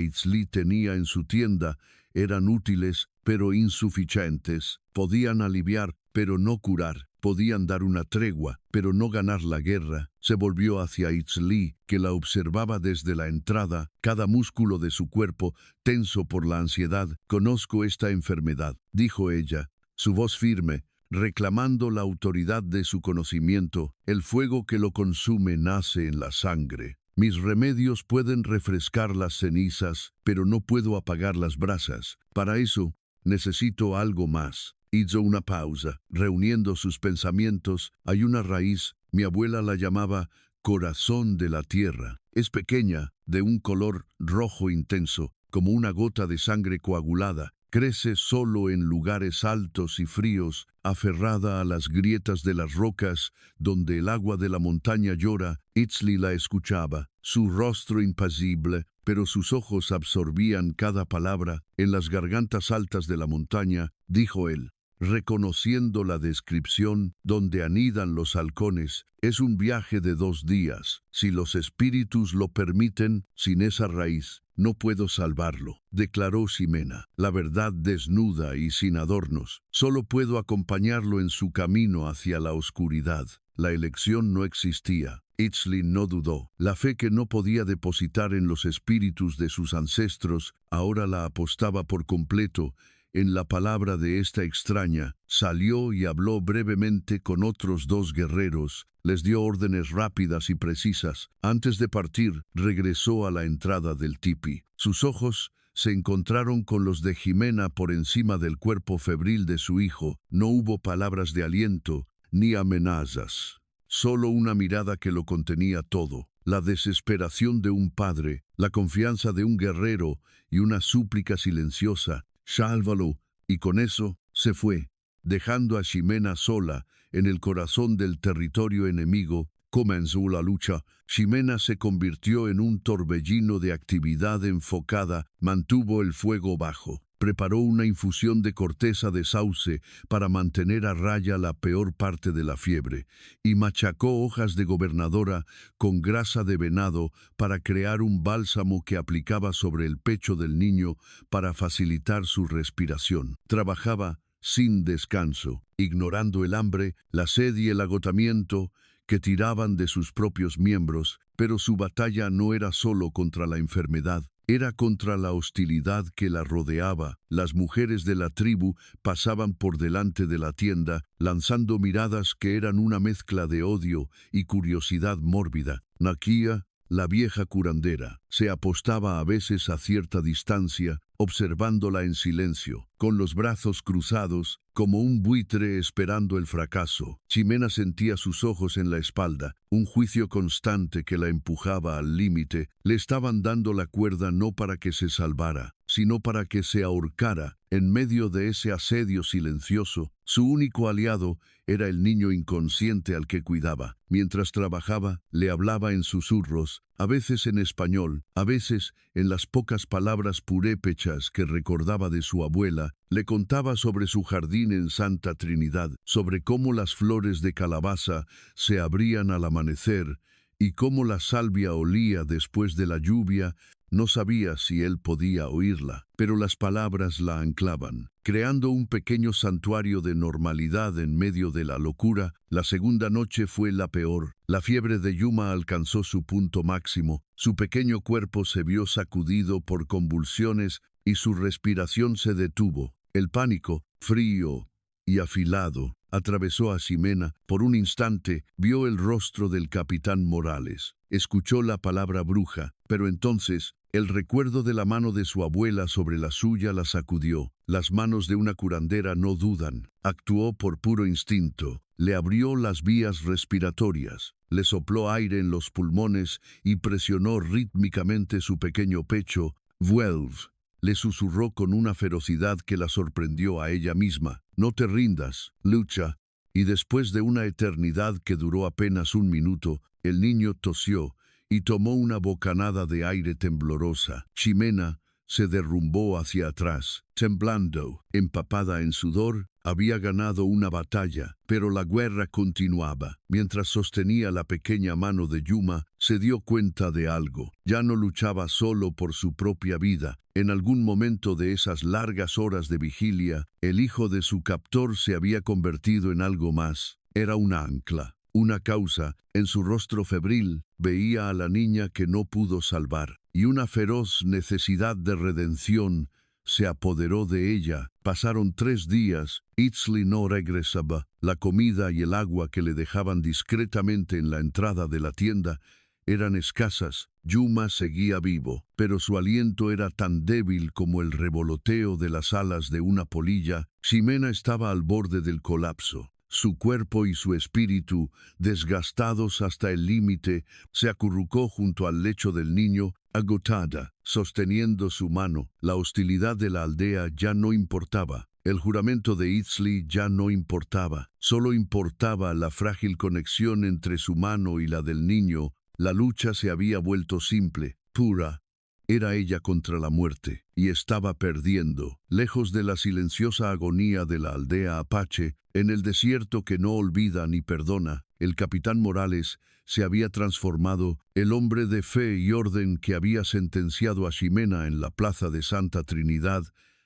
Itzli tenía en su tienda eran útiles, pero insuficientes. Podían aliviar, pero no curar. Podían dar una tregua, pero no ganar la guerra. Se volvió hacia Itzli, que la observaba desde la entrada, cada músculo de su cuerpo tenso por la ansiedad. «Conozco esta enfermedad», dijo ella, su voz firme, reclamando la autoridad de su conocimiento. «El fuego que lo consume nace en la sangre. Mis remedios pueden refrescar las cenizas, pero no puedo apagar las brasas. Para eso, necesito algo más». Hizo una pausa, reuniendo sus pensamientos. «Hay una raíz, mi abuela la llamaba corazón de la tierra. Es pequeña, de un color rojo intenso, como una gota de sangre coagulada. Crece solo en lugares altos y fríos, aferrada a las grietas de las rocas, donde el agua de la montaña llora». Itzli la escuchaba, su rostro impasible, pero sus ojos absorbían cada palabra. «En las gargantas altas de la montaña», dijo él, reconociendo la descripción, «donde anidan los halcones. Es un viaje de 2 días. Si los espíritus lo permiten, sin esa raíz, no puedo salvarlo», declaró Ximena, la verdad desnuda y sin adornos. «Solo puedo acompañarlo en su camino hacia la oscuridad». La elección no existía. Itzli no dudó. La fe que no podía depositar en los espíritus de sus ancestros, ahora la apostaba por completo en la palabra de esta extraña. Salió y habló brevemente con otros 2 guerreros. Les dio órdenes rápidas y precisas. Antes de partir, regresó a la entrada del tipi. Sus ojos se encontraron con los de Ximena por encima del cuerpo febril de su hijo. No hubo palabras de aliento ni amenazas. Solo una mirada que lo contenía todo. La desesperación de un padre, la confianza de un guerrero y una súplica silenciosa. «Sálvalo», y con eso se fue, dejando a Ximena sola en el corazón del territorio enemigo. Comenzó la lucha. Ximena se convirtió en un torbellino de actividad enfocada, mantuvo el fuego bajo, preparó una infusión de corteza de sauce para mantener a raya la peor parte de la fiebre, y machacó hojas de gobernadora con grasa de venado para crear un bálsamo que aplicaba sobre el pecho del niño para facilitar su respiración. Trabajaba sin descanso, ignorando el hambre, la sed y el agotamiento que tiraban de sus propios miembros, pero su batalla no era solo contra la enfermedad, era contra la hostilidad que la rodeaba. Las mujeres de la tribu pasaban por delante de la tienda, lanzando miradas que eran una mezcla de odio y curiosidad mórbida. Nakia, la vieja curandera, se apostaba a veces a cierta distancia, observándola en silencio, con los brazos cruzados, como un buitre esperando el fracaso. Ximena sentía sus ojos en la espalda, un juicio constante que la empujaba al límite. Le estaban dando la cuerda no para que se salvara, sino para que se ahorcara. En medio de ese asedio silencioso, su único aliado era el niño inconsciente al que cuidaba. Mientras trabajaba, le hablaba en susurros, a veces en español, a veces en las pocas palabras purépechas que recordaba de su abuela. Le contaba sobre su jardín en Santa Trinidad, sobre cómo las flores de calabaza se abrían al amanecer y cómo la salvia olía después de la lluvia. No sabía si él podía oírla, pero las palabras la anclaban, creando un pequeño santuario de normalidad en medio de la locura. La segunda noche fue la peor. La fiebre de Yuma alcanzó su punto máximo. Su pequeño cuerpo se vio sacudido por convulsiones y su respiración se detuvo. El pánico, frío y afilado, atravesó a Ximena. Por un instante vio el rostro del capitán Morales. Escuchó la palabra bruja, pero entonces el recuerdo de la mano de su abuela sobre la suya la sacudió. Las manos de una curandera no dudan. Actuó por puro instinto. Le abrió las vías respiratorias, le sopló aire en los pulmones y presionó rítmicamente su pequeño pecho. «Vuelve», le susurró con una ferocidad que la sorprendió a ella misma. «No te rindas, lucha». Y después de una eternidad que duró apenas un minuto, el niño tosió y tomó una bocanada de aire temblorosa. Ximena se derrumbó hacia atrás, temblando, empapada en sudor. Había ganado una batalla, pero la guerra continuaba. Mientras sostenía la pequeña mano de Yuma, se dio cuenta de algo. Ya no luchaba solo por su propia vida. En algún momento de esas largas horas de vigilia, el hijo de su captor se había convertido en algo más. Era una ancla, una causa. En su rostro febril veía a la niña que no pudo salvar, y una feroz necesidad de redención se apoderó de ella. Pasaron 3 días. Itzli no regresaba. La comida y el agua que le dejaban discretamente en la entrada de la tienda eran escasas. Yuma seguía vivo, pero su aliento era tan débil como el revoloteo de las alas de una polilla. Ximena estaba al borde del colapso. Su cuerpo y su espíritu, desgastados hasta el límite, se acurrucó junto al lecho del niño, agotada, sosteniendo su mano. La hostilidad de la aldea ya no importaba. El juramento de Itzli ya no importaba. Solo importaba la frágil conexión entre su mano y la del niño. La lucha se había vuelto simple, pura. Era ella contra la muerte, y estaba perdiendo. Lejos de la silenciosa agonía de la aldea apache, en el desierto que no olvida ni perdona, el capitán Morales se había transformado. El hombre de fe y orden que había sentenciado a Ximena en la plaza de Santa Trinidad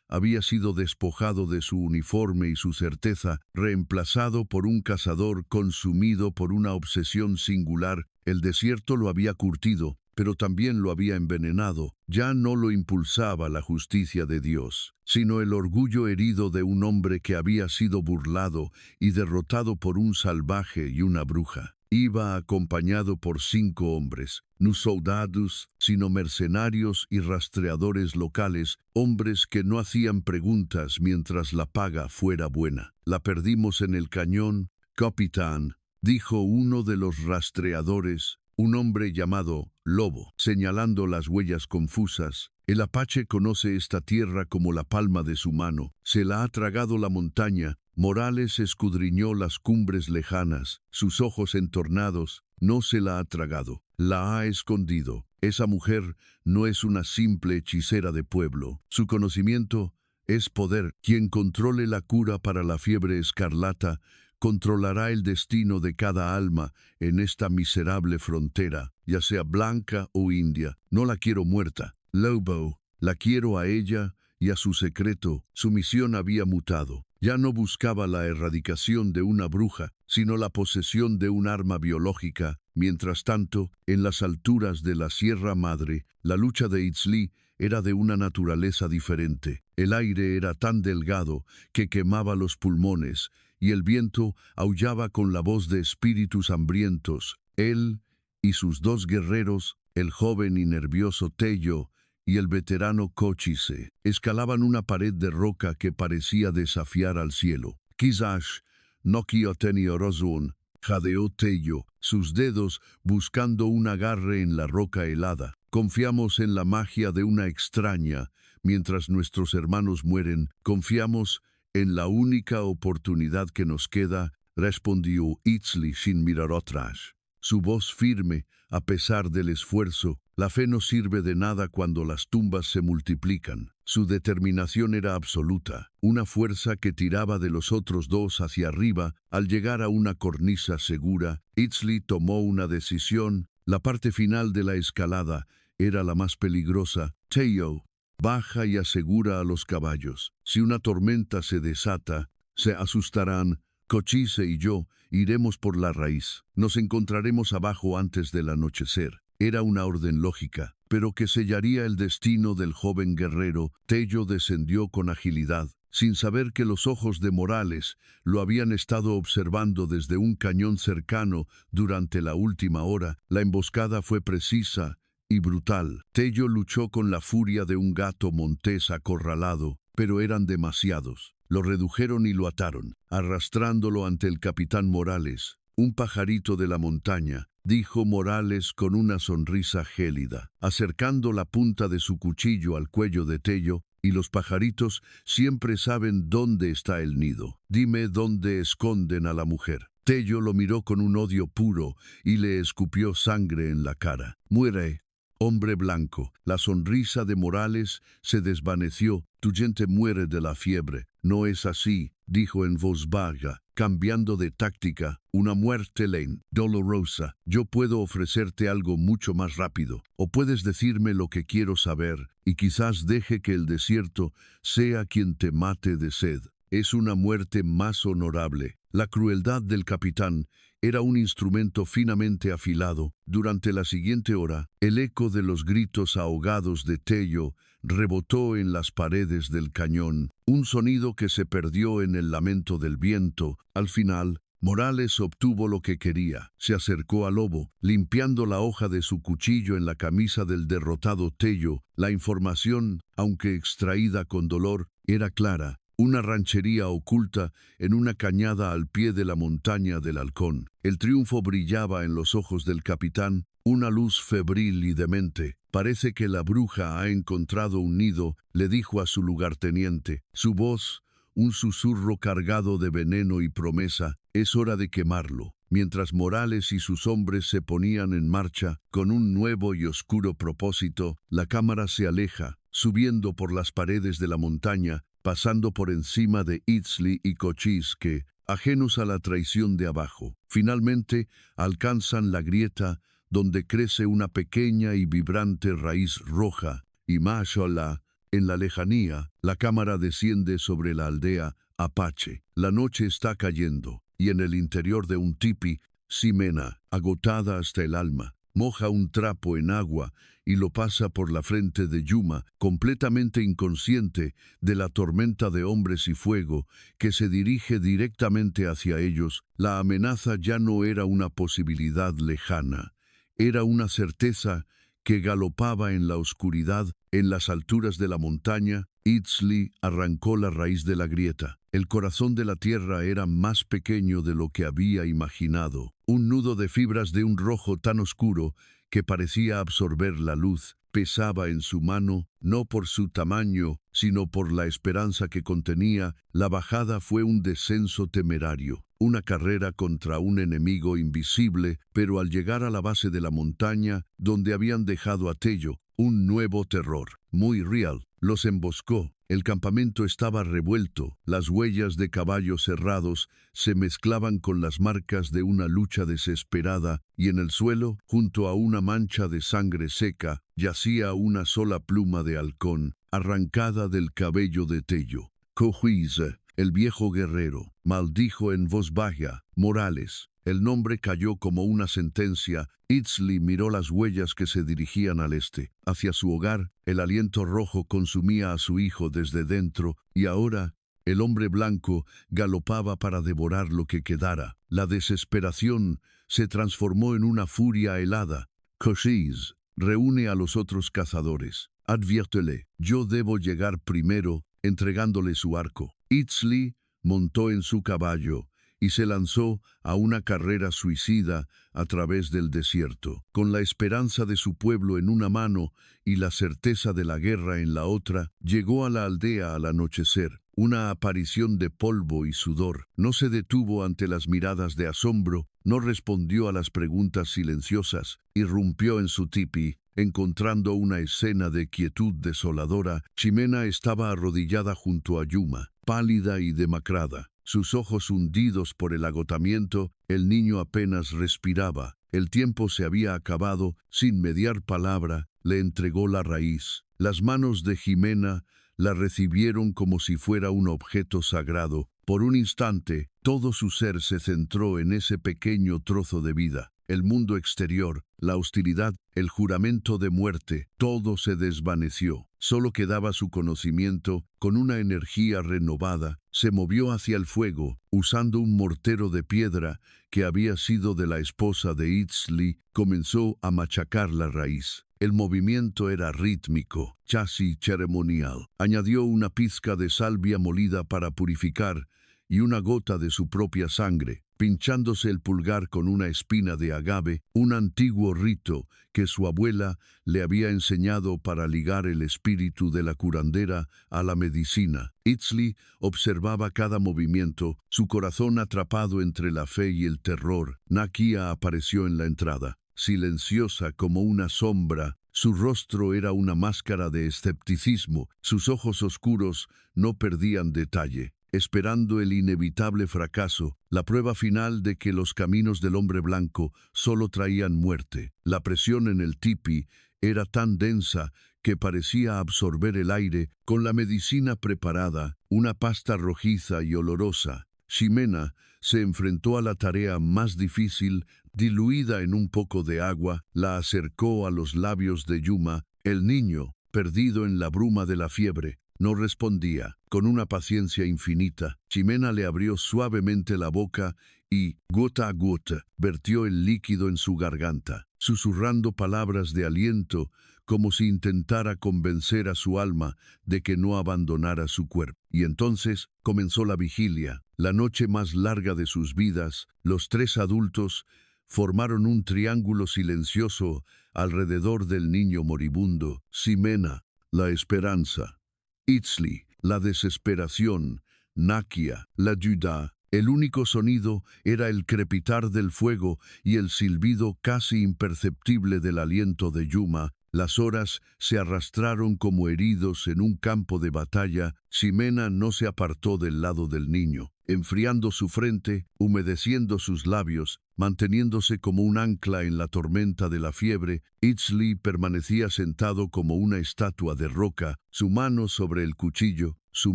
había sido despojado de su uniforme y su certeza, reemplazado por un cazador consumido por una obsesión singular. El desierto lo había curtido, pero también lo había envenenado. Ya no lo impulsaba la justicia de Dios, sino el orgullo herido de un hombre que había sido burlado y derrotado por un salvaje y una bruja. Iba acompañado por 5 hombres, no soldados, sino mercenarios y rastreadores locales, hombres que no hacían preguntas mientras la paga fuera buena. «La perdimos en el cañón, capitán», dijo uno de los rastreadores, un hombre llamado Lobo, señalando las huellas confusas. «El apache conoce esta tierra como la palma de su mano. Se la ha tragado la montaña». Morales escudriñó las cumbres lejanas, sus ojos entornados. «No se la ha tragado, la ha escondido. Esa mujer no es una simple hechicera de pueblo. Su conocimiento es poder. Quien controle la cura para la fiebre escarlata, controlará el destino de cada alma en esta miserable frontera, ya sea blanca o india. No la quiero muerta. Lobo, la quiero a ella y a su secreto. Su misión había mutado. Ya no buscaba la erradicación de una bruja, sino la posesión de un arma biológica. Mientras tanto, en las alturas de la Sierra Madre, la lucha de Itzli era de una naturaleza diferente. El aire era tan delgado que quemaba los pulmones, y el viento aullaba con la voz de espíritus hambrientos. Él y sus dos guerreros, el joven y nervioso Tello y el veterano Cochise, escalaban una pared de roca que parecía desafiar al cielo. Quizás no tenía razón, jadeó Tello, sus dedos buscando un agarre en la roca helada. Confiamos en la magia de una extraña, mientras nuestros hermanos mueren. Confiamos en la única oportunidad que nos queda, respondió Itzli sin mirar atrás. Su voz firme, a pesar del esfuerzo. La fe no sirve de nada cuando las tumbas se multiplican. Su determinación era absoluta, una fuerza que tiraba de los otros dos hacia arriba. Al llegar a una cornisa segura, Itzli tomó una decisión. La parte final de la escalada era la más peligrosa. Tello, baja y asegura a los caballos. Si una tormenta se desata, se asustarán. Cochise y yo iremos por la raíz. Nos encontraremos abajo antes del anochecer. Era una orden lógica, pero que sellaría el destino del joven guerrero. Tello descendió con agilidad, sin saber que los ojos de Morales lo habían estado observando desde un cañón cercano durante la última hora. La emboscada fue precisa y brutal. Tello luchó con la furia de un gato montés acorralado, pero eran demasiados. Lo redujeron y lo ataron, arrastrándolo ante el capitán Morales. Un pajarito de la montaña, dijo Morales con una sonrisa gélida, acercando la punta de su cuchillo al cuello de Tello. Y los pajaritos siempre saben dónde está el nido. Dime dónde esconden a la mujer. Tello lo miró con un odio puro y le escupió sangre en la cara. Muere, hombre blanco. La sonrisa de Morales se desvaneció. Tu gente muere de la fiebre. No es así, dijo en voz baja, cambiando de táctica. Una muerte lenta, dolorosa. Yo puedo ofrecerte algo mucho más rápido. O puedes decirme lo que quiero saber, y quizás deje que el desierto sea quien te mate de sed. Es una muerte más honorable. La crueldad del capitán era un instrumento finamente afilado. Durante la siguiente hora, el eco de los gritos ahogados de Tello rebotó en las paredes del cañón, un sonido que se perdió en el lamento del viento. Al final, Morales obtuvo lo que quería. Se acercó al lobo, limpiando la hoja de su cuchillo en la camisa del derrotado Tello. La información, aunque extraída con dolor, era clara. Una ranchería oculta en una cañada al pie de la montaña del Halcón. El triunfo brillaba en los ojos del capitán, una luz febril y demente. Parece que la bruja ha encontrado un nido, le dijo a su lugarteniente. Su voz, un susurro cargado de veneno y promesa. Es hora de quemarlo. Mientras Morales y sus hombres se ponían en marcha, con un nuevo y oscuro propósito, la cámara se aleja, subiendo por las paredes de la montaña, pasando por encima de Itzli y Cochise que, ajenos a la traición de abajo, finalmente alcanzan la grieta donde crece una pequeña y vibrante raíz roja, y mashallah, en la lejanía, la cámara desciende sobre la aldea Apache. La noche está cayendo, y en el interior de un tipi, Ximena, agotada hasta el alma, moja un trapo en agua y lo pasa por la frente de Yuma, completamente inconsciente de la tormenta de hombres y fuego que se dirige directamente hacia ellos. La amenaza ya no era una posibilidad lejana, era una certeza que galopaba en la oscuridad. En las alturas de la montaña, Itzli arrancó la raíz de la grieta. El corazón de la tierra era más pequeño de lo que había imaginado. Un nudo de fibras de un rojo tan oscuro que parecía absorber la luz pesaba en su mano, no por su tamaño, sino por la esperanza que contenía. La bajada fue un descenso temerario, una carrera contra un enemigo invisible, pero al llegar a la base de la montaña, donde habían dejado a Tello, un nuevo terror, muy real, los emboscó. El campamento estaba revuelto, las huellas de caballos cerrados se mezclaban con las marcas de una lucha desesperada, y en el suelo, junto a una mancha de sangre seca, yacía una sola pluma de halcón, arrancada del cabello de Tello. Cojuiz, el viejo guerrero, maldijo en voz baja. Morales. El nombre cayó como una sentencia. Itzli miró las huellas que se dirigían al este. Hacia su hogar, el aliento rojo consumía a su hijo desde dentro, y ahora el hombre blanco galopaba para devorar lo que quedara. La desesperación se transformó en una furia helada. Cochise, reúne a los otros cazadores. Adviértele, yo debo llegar primero, entregándole su arco. Itzli montó en su caballo y se lanzó a una carrera suicida a través del desierto. Con la esperanza de su pueblo en una mano y la certeza de la guerra en la otra, llegó a la aldea al anochecer, una aparición de polvo y sudor. No se detuvo ante las miradas de asombro, no respondió a las preguntas silenciosas, irrumpió en su tipi, encontrando una escena de quietud desoladora. Ximena estaba arrodillada junto a Yuma, pálida y demacrada. Sus ojos hundidos por el agotamiento, el niño apenas respiraba. El tiempo se había acabado. Sin mediar palabra, le entregó la raíz. Las manos de Ximena la recibieron como si fuera un objeto sagrado. Por un instante, todo su ser se centró en ese pequeño trozo de vida. El mundo exterior, la hostilidad, el juramento de muerte, todo se desvaneció. Solo quedaba su conocimiento. Con una energía renovada, se movió hacia el fuego, usando un mortero de piedra que había sido de la esposa de Itzli. Comenzó a machacar la raíz. El movimiento era rítmico, casi ceremonial. Añadió una pizca de salvia molida para purificar y una gota de su propia sangre, pinchándose el pulgar con una espina de agave, un antiguo rito que su abuela le había enseñado para ligar el espíritu de la curandera a la medicina. Itzli observaba cada movimiento, su corazón atrapado entre la fe y el terror. Nakia apareció en la entrada, silenciosa como una sombra. Su rostro era una máscara de escepticismo, sus ojos oscuros no perdían detalle. Esperando el inevitable fracaso, la prueba final de que los caminos del hombre blanco solo traían muerte. La presión en el tipi era tan densa que parecía absorber el aire. Con la medicina preparada, una pasta rojiza y olorosa, Ximena se enfrentó a la tarea más difícil. Diluida en un poco de agua, la acercó a los labios de Yuma. El niño, perdido en la bruma de la fiebre, no respondía. Con una paciencia infinita, Ximena le abrió suavemente la boca y, gota a gota, vertió el líquido en su garganta, susurrando palabras de aliento, como si intentara convencer a su alma de que no abandonara su cuerpo. Y entonces comenzó la vigilia, la noche más larga de sus vidas. Los tres adultos formaron un triángulo silencioso alrededor del niño moribundo. Ximena, la esperanza; Itzli, la desesperación; Nakia, la duda. El único sonido era el crepitar del fuego y el silbido casi imperceptible del aliento de Yuma. Las horas se arrastraron como heridos en un campo de batalla. Ximena no se apartó del lado del niño, enfriando su frente, humedeciendo sus labios, manteniéndose como un ancla en la tormenta de la fiebre. Itzli permanecía sentado como una estatua de roca, su mano sobre el cuchillo, su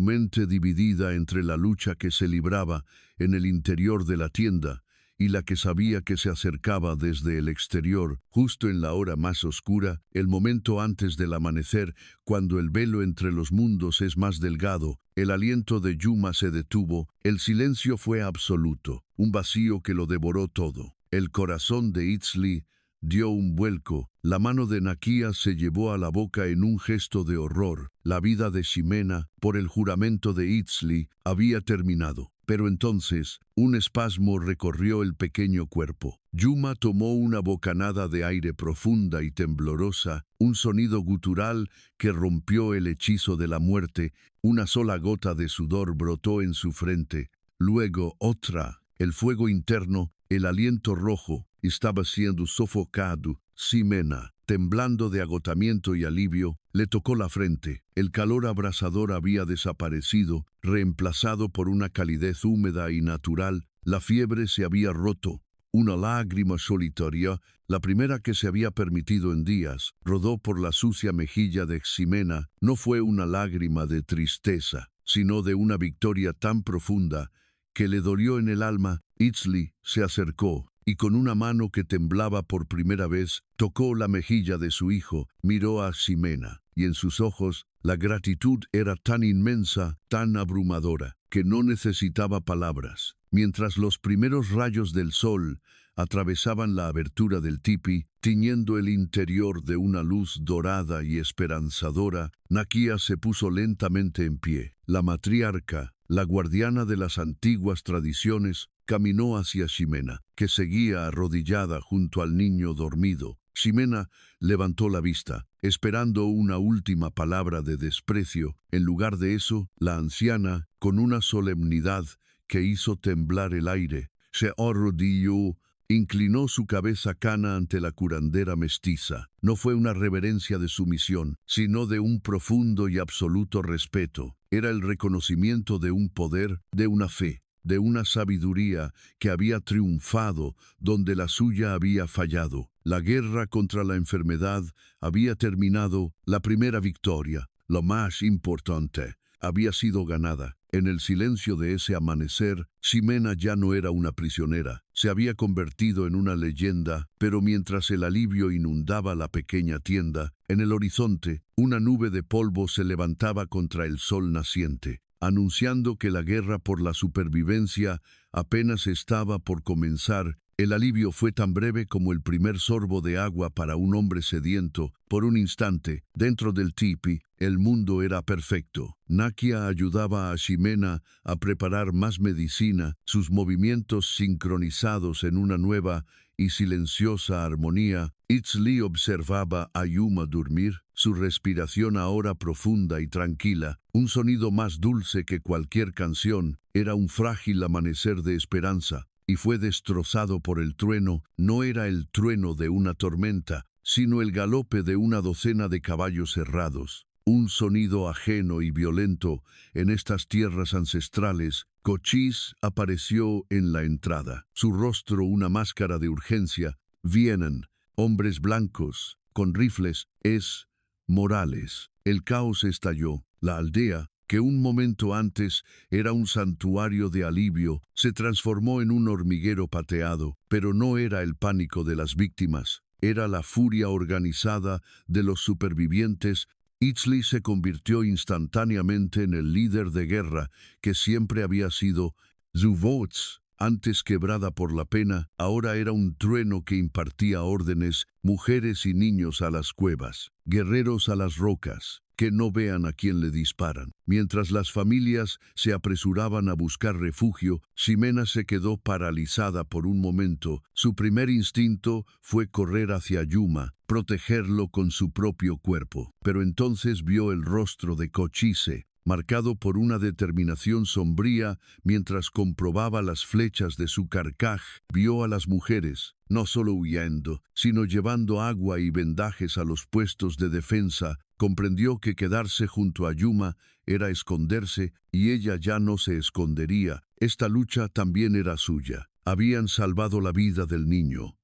mente dividida entre la lucha que se libraba en el interior de la tienda y la que sabía que se acercaba desde el exterior. Justo en la hora más oscura, el momento antes del amanecer, cuando el velo entre los mundos es más delgado, el aliento de Yuma se detuvo. El silencio fue absoluto, un vacío que lo devoró todo. El corazón de Itzli dio un vuelco. La mano de Nakia se llevó a la boca en un gesto de horror. La vida de Ximena, por el juramento de Itzli, había terminado. Pero entonces, un espasmo recorrió el pequeño cuerpo. Yuma tomó una bocanada de aire profunda y temblorosa, un sonido gutural que rompió el hechizo de la muerte. Una sola gota de sudor brotó en su frente. Luego otra. El fuego interno, el aliento rojo, estaba siendo sofocado. Ximena, temblando de agotamiento y alivio, le tocó la frente. El calor abrasador había desaparecido, reemplazado por una calidez húmeda y natural. La fiebre se había roto. Una lágrima solitaria, la primera que se había permitido en días, rodó por la sucia mejilla de Ximena. No fue una lágrima de tristeza, sino de una victoria tan profunda que le dolió en el alma. Itsli se acercó y con una mano que temblaba por primera vez, tocó la mejilla de su hijo, miró a Ximena, y en sus ojos la gratitud era tan inmensa, tan abrumadora, que no necesitaba palabras. Mientras los primeros rayos del sol atravesaban la abertura del tipi, tiñendo el interior de una luz dorada y esperanzadora, Nakia se puso lentamente en pie. La matriarca, la guardiana de las antiguas tradiciones, caminó hacia Ximena, que seguía arrodillada junto al niño dormido. Ximena levantó la vista, esperando una última palabra de desprecio. En lugar de eso, la anciana, con una solemnidad que hizo temblar el aire, se arrodilló, inclinó su cabeza cana ante la curandera mestiza. No fue una reverencia de sumisión, sino de un profundo y absoluto respeto. Era el reconocimiento de un poder, de una fe, de una sabiduría que había triunfado donde la suya había fallado. La guerra contra la enfermedad había terminado. La primera victoria, lo más importante, había sido ganada. En el silencio de ese amanecer, Ximena ya no era una prisionera. Se había convertido en una leyenda, pero mientras el alivio inundaba la pequeña tienda, en el horizonte, una nube de polvo se levantaba contra el sol naciente, anunciando que la guerra por la supervivencia apenas estaba por comenzar. El alivio fue tan breve como el primer sorbo de agua para un hombre sediento. Por un instante, dentro del tipi, el mundo era perfecto. Nakia ayudaba a Ximena a preparar más medicina, sus movimientos sincronizados en una nueva y silenciosa armonía. Itsli observaba a Yuma dormir, su respiración ahora profunda y tranquila, un sonido más dulce que cualquier canción. Era un frágil amanecer de esperanza, y fue destrozado por el trueno. No era el trueno de una tormenta, sino el galope de una docena de caballos herrados. Un sonido ajeno y violento en estas tierras ancestrales. Cochise apareció en la entrada, su rostro una máscara de urgencia. Vienen, hombres blancos, con rifles, es Morales. El caos estalló. La aldea, que un momento antes era un santuario de alivio, se transformó en un hormiguero pateado. Pero no era el pánico de las víctimas, era la furia organizada de los supervivientes. Itsli se convirtió instantáneamente en el líder de guerra que siempre había sido. Su voz, antes quebrada por la pena, ahora era un trueno que impartía órdenes. Mujeres y niños a las cuevas, guerreros a las rocas, que no vean a quién le disparan. Mientras las familias se apresuraban a buscar refugio, Ximena se quedó paralizada por un momento. Su primer instinto fue correr hacia Yuma, protegerlo con su propio cuerpo. Pero entonces vio el rostro de Cochise, marcado por una determinación sombría. Mientras comprobaba las flechas de su carcaj, vio a las mujeres, no solo huyendo, sino llevando agua y vendajes a los puestos de defensa. Comprendió que quedarse junto a Yuma era esconderse, y ella ya no se escondería. Esta lucha también era suya. Habían salvado la vida del niño.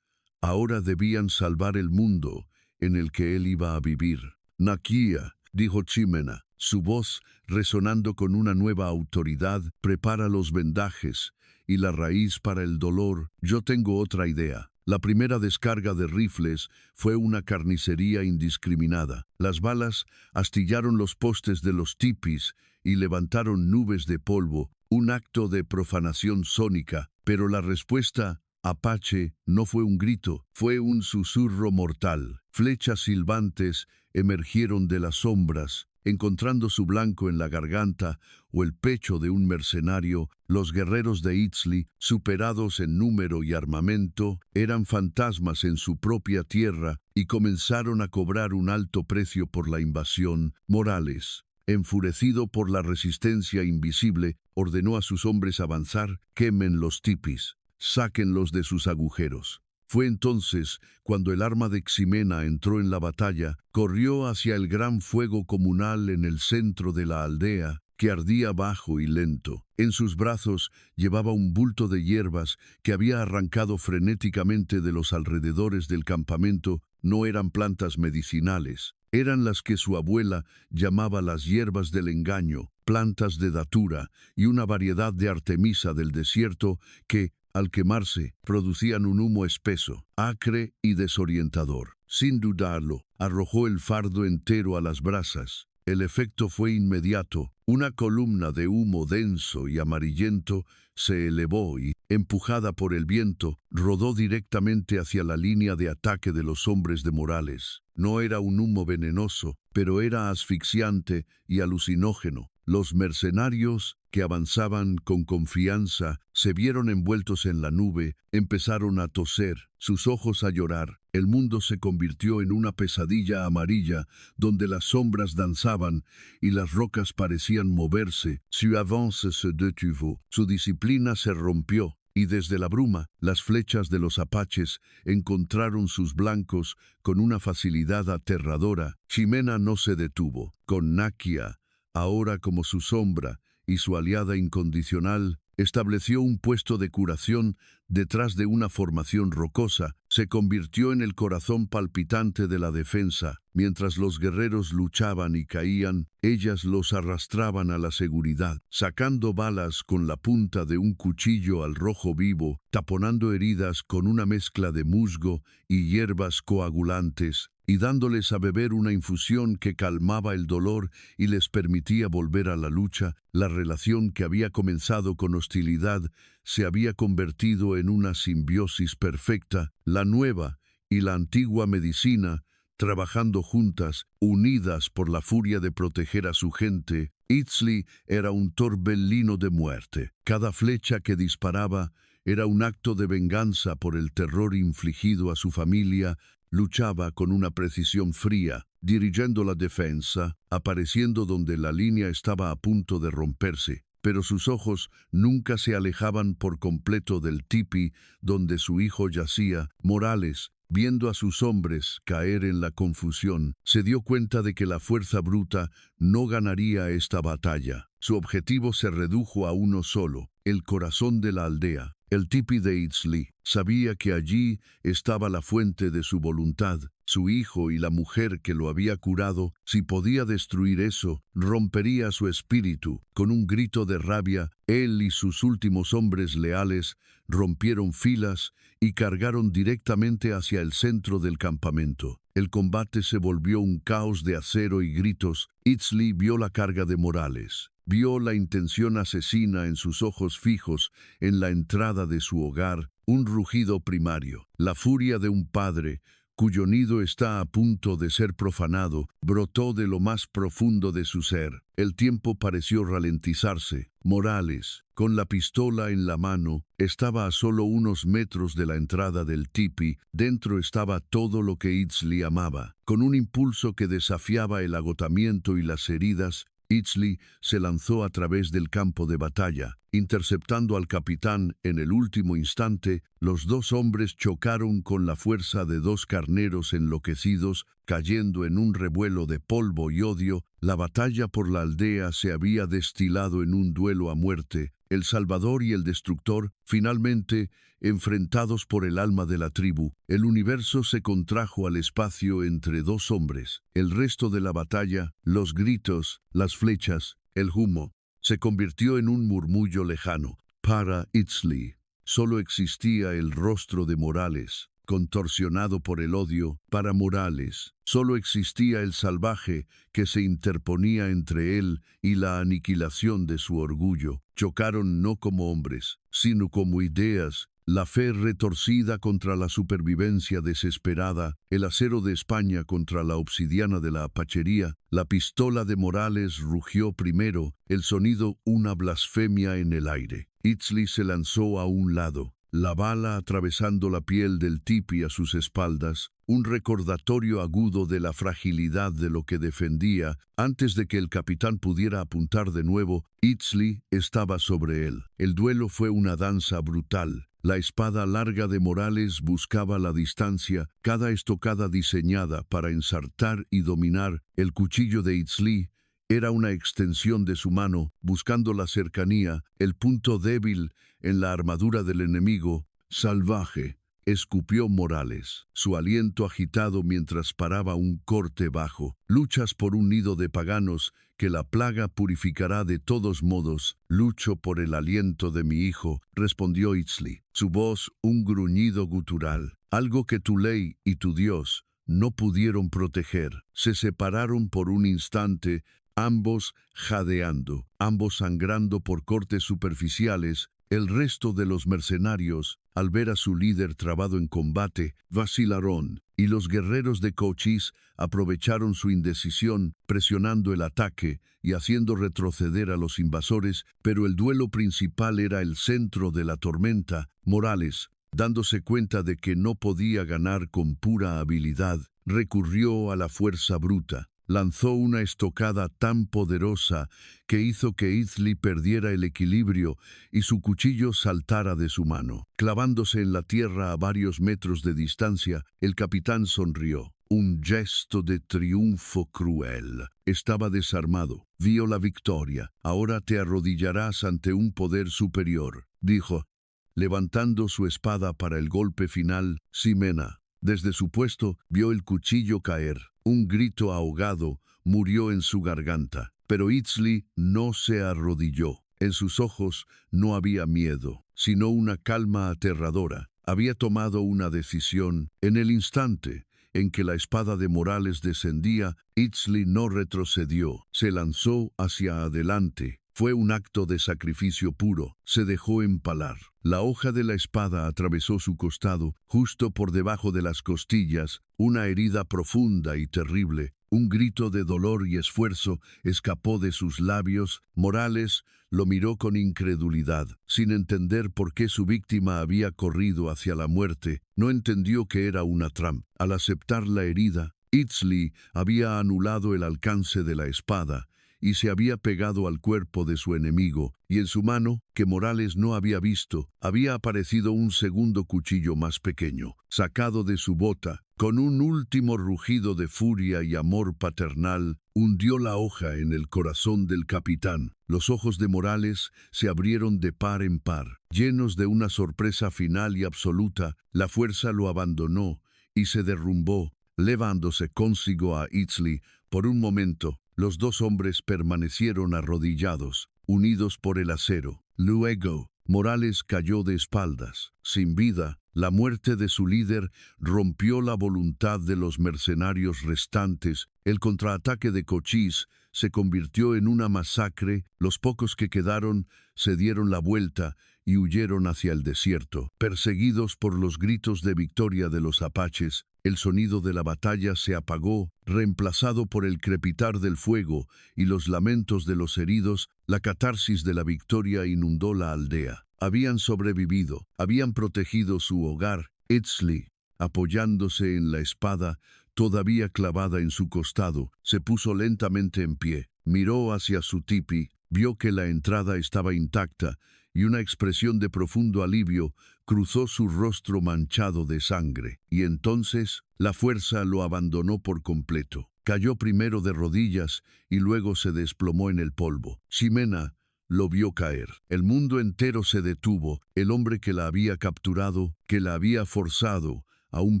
Ahora debían salvar el mundo en el que él iba a vivir. Nakia, dijo Ximena, su voz resonando con una nueva autoridad, prepara los vendajes y la raíz para el dolor. Yo tengo otra idea. La primera descarga de rifles fue una carnicería indiscriminada. Las balas astillaron los postes de los tipis y levantaron nubes de polvo, un acto de profanación sónica. Pero la respuesta apache no fue un grito, fue un susurro mortal. Flechas silbantes emergieron de las sombras, encontrando su blanco en la garganta o el pecho de un mercenario. Los guerreros de Itsli, superados en número y armamento, eran fantasmas en su propia tierra y comenzaron a cobrar un alto precio por la invasión. Morales, enfurecido por la resistencia invisible, ordenó a sus hombres avanzar. Quemen los tipis, sáquenlos de sus agujeros. Fue entonces cuando el arma de Ximena entró en la batalla, corrió hacia el gran fuego comunal en el centro de la aldea, que ardía bajo y lento. En sus brazos llevaba un bulto de hierbas que había arrancado frenéticamente de los alrededores del campamento. No eran plantas medicinales, eran las que su abuela llamaba las hierbas del engaño, plantas de datura y una variedad de artemisa del desierto que, al quemarse, producían un humo espeso, acre y desorientador. Sin dudarlo, arrojó el fardo entero a las brasas. El efecto fue inmediato. Una columna de humo denso y amarillento se elevó y, empujada por el viento, rodó directamente hacia la línea de ataque de los hombres de Morales. No era un humo venenoso, pero era asfixiante y alucinógeno. Los mercenarios, que avanzaban con confianza, se vieron envueltos en la nube, empezaron a toser, sus ojos a llorar. El mundo se convirtió en una pesadilla amarilla, donde las sombras danzaban y las rocas parecían moverse. Su avance se detuvo, su disciplina se rompió, y desde la bruma, las flechas de los apaches encontraron sus blancos con una facilidad aterradora. Ximena no se detuvo. Con Nakia, ahora como su sombra y su aliada incondicional, estableció un puesto de curación detrás de una formación rocosa. Se convirtió en el corazón palpitante de la defensa. Mientras los guerreros luchaban y caían, ellas los arrastraban a la seguridad, sacando balas con la punta de un cuchillo al rojo vivo, taponando heridas con una mezcla de musgo y hierbas coagulantes, y dándoles a beber una infusión que calmaba el dolor y les permitía volver a la lucha. La relación que había comenzado con hostilidad se había convertido en una simbiosis perfecta. La nueva y la antigua medicina, trabajando juntas, unidas por la furia de proteger a su gente. Itzli era un torbellino de muerte. Cada flecha que disparaba era un acto de venganza por el terror infligido a su familia. Luchaba con una precisión fría, dirigiendo la defensa, apareciendo donde la línea estaba a punto de romperse. Pero sus ojos nunca se alejaban por completo del tipi donde su hijo yacía. Morales, viendo a sus hombres caer en la confusión, se dio cuenta de que la fuerza bruta no ganaría esta batalla. Su objetivo se redujo a uno solo, el corazón de la aldea. El tipi de Itzli sabía que allí estaba la fuente de su voluntad, su hijo y la mujer que lo había curado. Si podía destruir eso, rompería su espíritu. Con un grito de rabia, él y sus últimos hombres leales rompieron filas y cargaron directamente hacia el centro del campamento. El combate se volvió un caos de acero y gritos. Itzli vio la carga de Morales. Vio la intención asesina en sus ojos fijos en la entrada de su hogar, un rugido primario. La furia de un padre, cuyo nido está a punto de ser profanado, brotó de lo más profundo de su ser. El tiempo pareció ralentizarse. Morales, con la pistola en la mano, estaba a solo unos metros de la entrada del tipi. Dentro estaba todo lo que Itzli amaba. Con un impulso que desafiaba el agotamiento y las heridas, Itzli se lanzó a través del campo de batalla. Interceptando al capitán en el último instante, los dos hombres chocaron con la fuerza de dos carneros enloquecidos, cayendo en un revuelo de polvo y odio. La batalla por la aldea se había destilado en un duelo a muerte. El Salvador y el Destructor, finalmente, enfrentados por el alma de la tribu. El universo se contrajo al espacio entre dos hombres. El resto de la batalla, los gritos, las flechas, el humo, se convirtió en un murmullo lejano. Para Itzli, solo existía el rostro de Morales, contorsionado por el odio. Para Morales, solo existía el salvaje que se interponía entre él y la aniquilación de su orgullo. Chocaron no como hombres, sino como ideas. La fe retorcida contra la supervivencia desesperada, el acero de España contra la obsidiana de la apachería. La pistola de Morales rugió primero, el sonido una blasfemia en el aire. Itzli se lanzó a un lado, la bala atravesando la piel del tipi a sus espaldas, un recordatorio agudo de la fragilidad de lo que defendía. Antes de que el capitán pudiera apuntar de nuevo, Itzli estaba sobre él. El duelo fue una danza brutal. La espada larga de Morales buscaba la distancia, cada estocada diseñada para ensartar y dominar. El cuchillo de Itzli era una extensión de su mano, buscando la cercanía, el punto débil en la armadura del enemigo. Salvaje, escupió Morales, su aliento agitado mientras paraba un corte bajo. Luchas por un nido de paganos que la plaga purificará de todos modos. Lucho por el aliento de mi hijo, respondió Itzli. Su voz un gruñido gutural, algo que tu ley y tu Dios no pudieron proteger. Se separaron por un instante, ambos jadeando, ambos sangrando por cortes superficiales. El resto de los mercenarios, al ver a su líder trabado en combate, vacilaron, y los guerreros de Cochise aprovecharon su indecisión, presionando el ataque y haciendo retroceder a los invasores, pero el duelo principal era el centro de la tormenta. Morales, dándose cuenta de que no podía ganar con pura habilidad, recurrió a la fuerza bruta. Lanzó una estocada tan poderosa que hizo que Itzli perdiera el equilibrio y su cuchillo saltara de su mano. Clavándose en la tierra a varios metros de distancia, el capitán sonrió. Un gesto de triunfo cruel. Estaba desarmado. Vio la victoria. Ahora te arrodillarás ante un poder superior, dijo, levantando su espada para el golpe final. Ximena, desde su puesto, vio el cuchillo caer. Un grito ahogado murió en su garganta, pero Itzli no se arrodilló. En sus ojos no había miedo, sino una calma aterradora. Había tomado una decisión. En el instante en que la espada de Morales descendía, Itzli no retrocedió. Se lanzó hacia adelante. Fue un acto de sacrificio puro. Se dejó empalar. La hoja de la espada atravesó su costado, justo por debajo de las costillas, una herida profunda y terrible. Un grito de dolor y esfuerzo escapó de sus labios. Morales lo miró con incredulidad, sin entender por qué su víctima había corrido hacia la muerte. No entendió que era una trampa. Al aceptar la herida, Itzli había anulado el alcance de la espada y se había pegado al cuerpo de su enemigo, y en su mano, que Morales no había visto, había aparecido un segundo cuchillo más pequeño, sacado de su bota. Con un último rugido de furia y amor paternal, hundió la hoja en el corazón del capitán. Los ojos de Morales se abrieron de par en par, llenos de una sorpresa final y absoluta. La fuerza lo abandonó y se derrumbó, llevándose consigo a Itzli. Por un momento, los dos hombres permanecieron arrodillados, unidos por el acero. Luego, Morales cayó de espaldas, sin vida. La muerte de su líder rompió la voluntad de los mercenarios restantes. El contraataque de Cochise se convirtió en una masacre. Los pocos que quedaron se dieron la vuelta y huyeron hacia el desierto. Perseguidos por los gritos de victoria de los apaches, el sonido de la batalla se apagó, reemplazado por el crepitar del fuego y los lamentos de los heridos. La catarsis de la victoria inundó la aldea. Habían sobrevivido, habían protegido su hogar. Itzli, apoyándose en la espada, todavía clavada en su costado, se puso lentamente en pie, miró hacia su tipi, vio que la entrada estaba intacta, y una expresión de profundo alivio cruzó su rostro manchado de sangre. Y entonces la fuerza lo abandonó por completo. Cayó primero de rodillas y luego se desplomó en el polvo. Ximena lo vio caer. El mundo entero se detuvo. El hombre que la había capturado, que la había forzado a un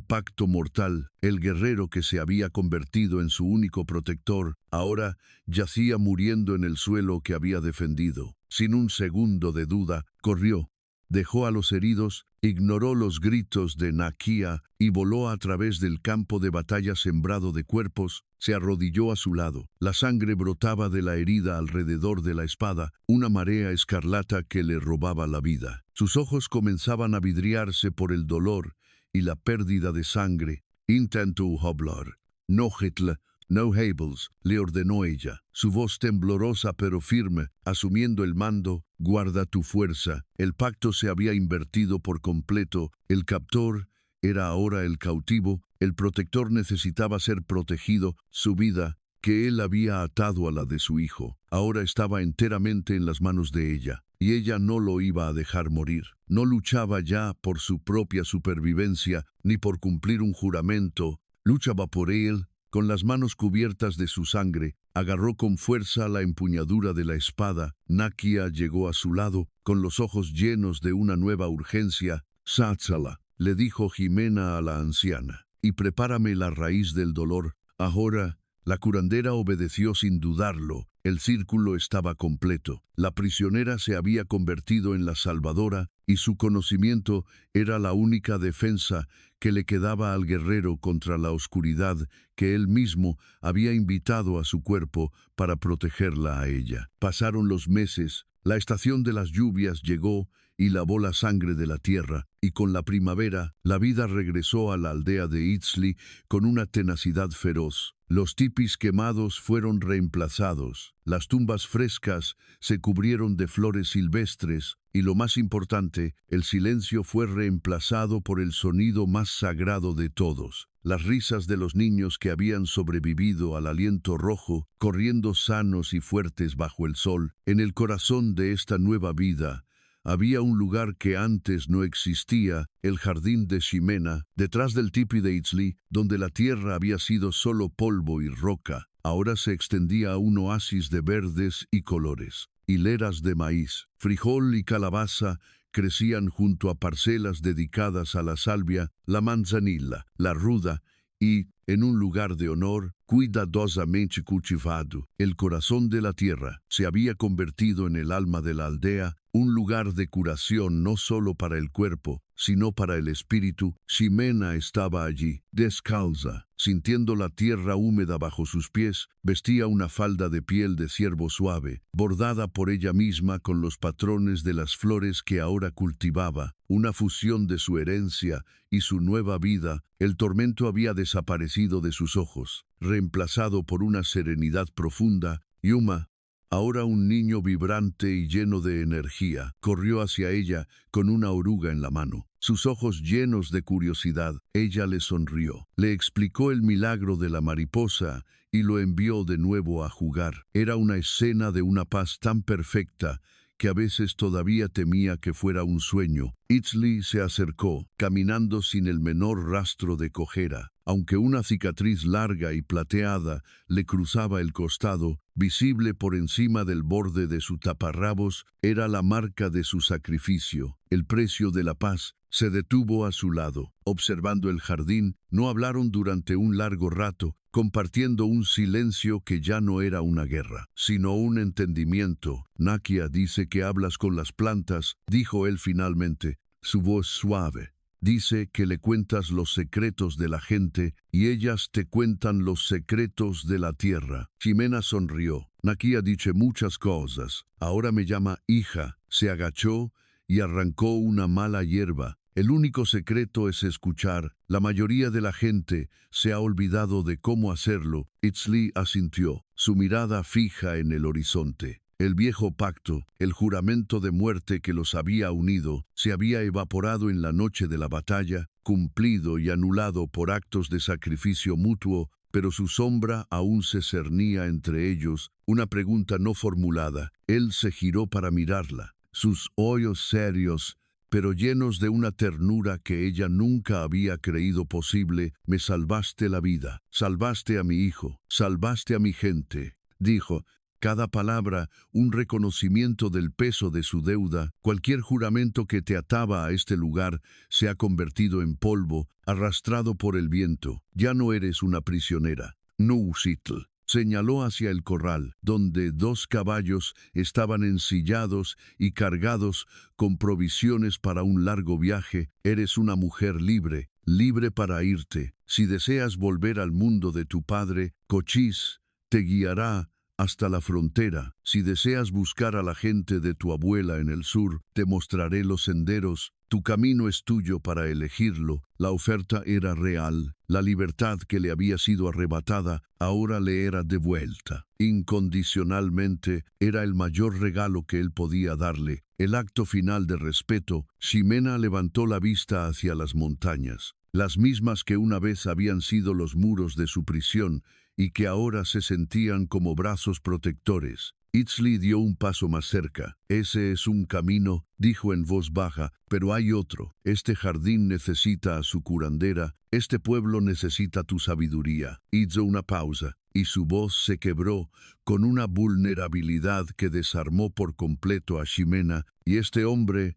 pacto mortal, el guerrero que se había convertido en su único protector, ahora yacía muriendo en el suelo que había defendido. Sin un segundo de duda, corrió. Dejó a los heridos, ignoró los gritos de Nakia y voló a través del campo de batalla sembrado de cuerpos. Se arrodilló a su lado. La sangre brotaba de la herida alrededor de la espada, una marea escarlata que le robaba la vida. Sus ojos comenzaban a vidriarse por el dolor y la pérdida de sangre. Intentó hablar. No Hitler, no Hables, le ordenó ella, su voz temblorosa pero firme, asumiendo el mando. Guarda tu fuerza. El pacto se había invertido por completo. El captor era ahora el cautivo. El protector necesitaba ser protegido. Su vida, que él había atado a la de su hijo, ahora estaba enteramente en las manos de ella. y ella no lo iba a dejar morir. No luchaba ya por su propia supervivencia, ni por cumplir un juramento. Luchaba por él. Con las manos cubiertas de su sangre, agarró con fuerza la empuñadura de la espada. Nakia llegó a su lado, con los ojos llenos de una nueva urgencia. «Sátzala», le dijo Jimena a la anciana, «y prepárame la raíz del dolor». Ahora, la curandera obedeció sin dudarlo. El círculo estaba completo. La prisionera se había convertido en la salvadora, y su conocimiento era la única defensa que le quedaba al guerrero contra la oscuridad que él mismo había invitado a su cuerpo para protegerla a ella. Pasaron los meses, la estación de las lluvias llegó y lavó la sangre de la tierra, y con la primavera, la vida regresó a la aldea de Itzli con una tenacidad feroz. Los tipis quemados fueron reemplazados, las tumbas frescas se cubrieron de flores silvestres, y lo más importante, el silencio fue reemplazado por el sonido más sagrado de todos. Las risas de los niños que habían sobrevivido al aliento rojo, corriendo sanos y fuertes bajo el sol. En el corazón de esta nueva vida, había un lugar que antes no existía, el jardín de Ximena, detrás del tipi de Itzli, donde la tierra había sido solo polvo y roca. Ahora se extendía un oasis de verdes y colores. Hileras de maíz, frijol y calabaza crecían junto a parcelas dedicadas a la salvia, la manzanilla, la ruda y, en un lugar de honor, cuidadosamente cultivado. El corazón de la tierra se había convertido en el alma de la aldea, un lugar de curación no solo para el cuerpo, sino para el espíritu. Ximena estaba allí, descalza, sintiendo la tierra húmeda bajo sus pies. Vestía una falda de piel de ciervo suave, bordada por ella misma con los patrones de las flores que ahora cultivaba, una fusión de su herencia y su nueva vida. El tormento había desaparecido de sus ojos, reemplazado por una serenidad profunda. Yuma, ahora un niño vibrante y lleno de energía, corrió hacia ella con una oruga en la mano. Sus ojos llenos de curiosidad, ella le sonrió. Le explicó el milagro de la mariposa y lo envió de nuevo a jugar. Era una escena de una paz tan perfecta que a veces todavía temía que fuera un sueño. Itzli se acercó, caminando sin el menor rastro de cojera. Aunque una cicatriz larga y plateada le cruzaba el costado, visible por encima del borde de su taparrabos, era la marca de su sacrificio. El precio de la paz. Se detuvo a su lado, observando el jardín. No hablaron durante un largo rato, compartiendo un silencio que ya no era una guerra, sino un entendimiento. Nakia dice que hablas con las plantas, dijo él finalmente, su voz suave. Dice que le cuentas los secretos de la gente y ellas te cuentan los secretos de la tierra. Ximena sonrió. Nakia dice muchas cosas. Ahora me llama hija. Se agachó y arrancó una mala hierba. El único secreto es escuchar. La mayoría de la gente se ha olvidado de cómo hacerlo. Itzli asintió, su mirada fija en el horizonte. El viejo pacto, el juramento de muerte que los había unido, se había evaporado en la noche de la batalla, cumplido y anulado por actos de sacrificio mutuo, pero su sombra aún se cernía entre ellos, una pregunta no formulada. Él se giró para mirarla. Sus ojos serios, pero llenos de una ternura que ella nunca había creído posible. Me salvaste la vida, salvaste a mi hijo, salvaste a mi gente, dijo. Cada palabra, un reconocimiento del peso de su deuda. Cualquier juramento que te ataba a este lugar se ha convertido en polvo, arrastrado por el viento. Ya no eres una prisionera. Nuxitl señaló hacia el corral, donde 2 caballos estaban ensillados y cargados con provisiones para un largo viaje. Eres una mujer libre, libre para irte. Si deseas volver al mundo de tu padre, Cochise te guiará hasta la frontera. Si deseas buscar a la gente de tu abuela en el sur, te mostraré los senderos. Tu camino es tuyo para elegirlo. La oferta era real. La libertad que le había sido arrebatada, ahora le era devuelta. Incondicionalmente, era el mayor regalo que él podía darle. El acto final de respeto. Ximena levantó la vista hacia las montañas, las mismas que una vez habían sido los muros de su prisión, y que ahora se sentían como brazos protectores. Itzli dio un paso más cerca. Ese es un camino, dijo en voz baja, pero hay otro. Este jardín necesita a su curandera, este pueblo necesita tu sabiduría. Hizo una pausa, y su voz se quebró con una vulnerabilidad que desarmó por completo a Ximena, y este hombre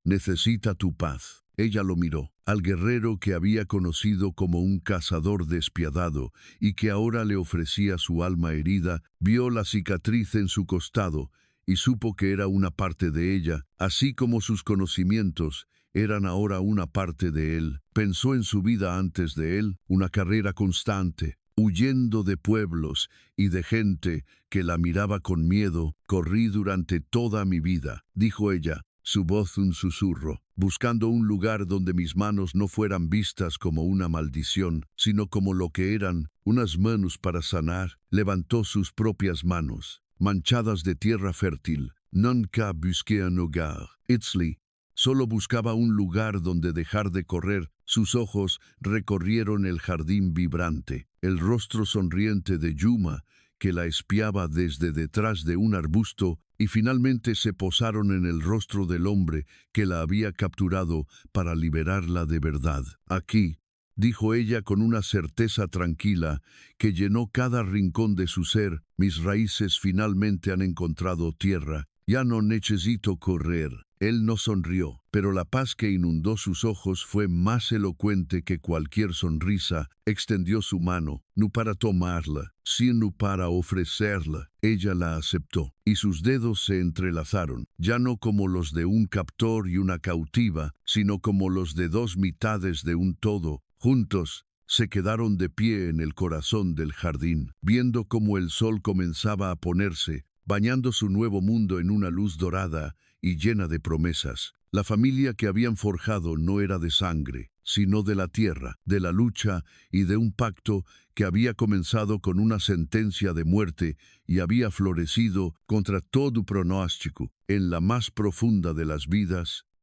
necesita tu paz. Ella lo miró, al guerrero que había conocido como un cazador despiadado y que ahora le ofrecía su alma herida, vio la cicatriz en su costado y supo que era una parte de ella, así como sus conocimientos eran ahora una parte de él. Pensó en su vida antes de él, una carrera constante, huyendo de pueblos y de gente que la miraba con miedo. Corrí durante toda mi vida, dijo ella, su voz un susurro, buscando un lugar donde mis manos no fueran vistas como una maldición, sino como lo que eran, unas manos para sanar. Levantó sus propias manos, manchadas de tierra fértil. Nunca busqué un hogar. Itzli solo buscaba un lugar donde dejar de correr. Sus ojos recorrieron el jardín vibrante, el rostro sonriente de Yuma, que la espiaba desde detrás de un arbusto, y finalmente se posaron en el rostro del hombre que la había capturado para liberarla de verdad. Aquí, dijo ella con una certeza tranquila que llenó cada rincón de su ser, mis raíces finalmente han encontrado tierra. Ya no necesito correr. Él no sonrió, pero la paz que inundó sus ojos fue más elocuente que cualquier sonrisa. Extendió su mano, no para tomarla, sino para ofrecerla. Ella la aceptó, y sus dedos se entrelazaron, ya no como los de un captor y una cautiva, sino como los de dos mitades de un todo. Juntos, se quedaron de pie en el corazón del jardín, viendo cómo el sol comenzaba a ponerse, bañando su nuevo mundo en una luz dorada y llena de promesas. La familia que habían forjado no era de sangre, sino de la tierra, de la lucha y de un pacto que había comenzado con una sentencia de muerte y había florecido contra todo pronóstico. En la más profunda de las vidas,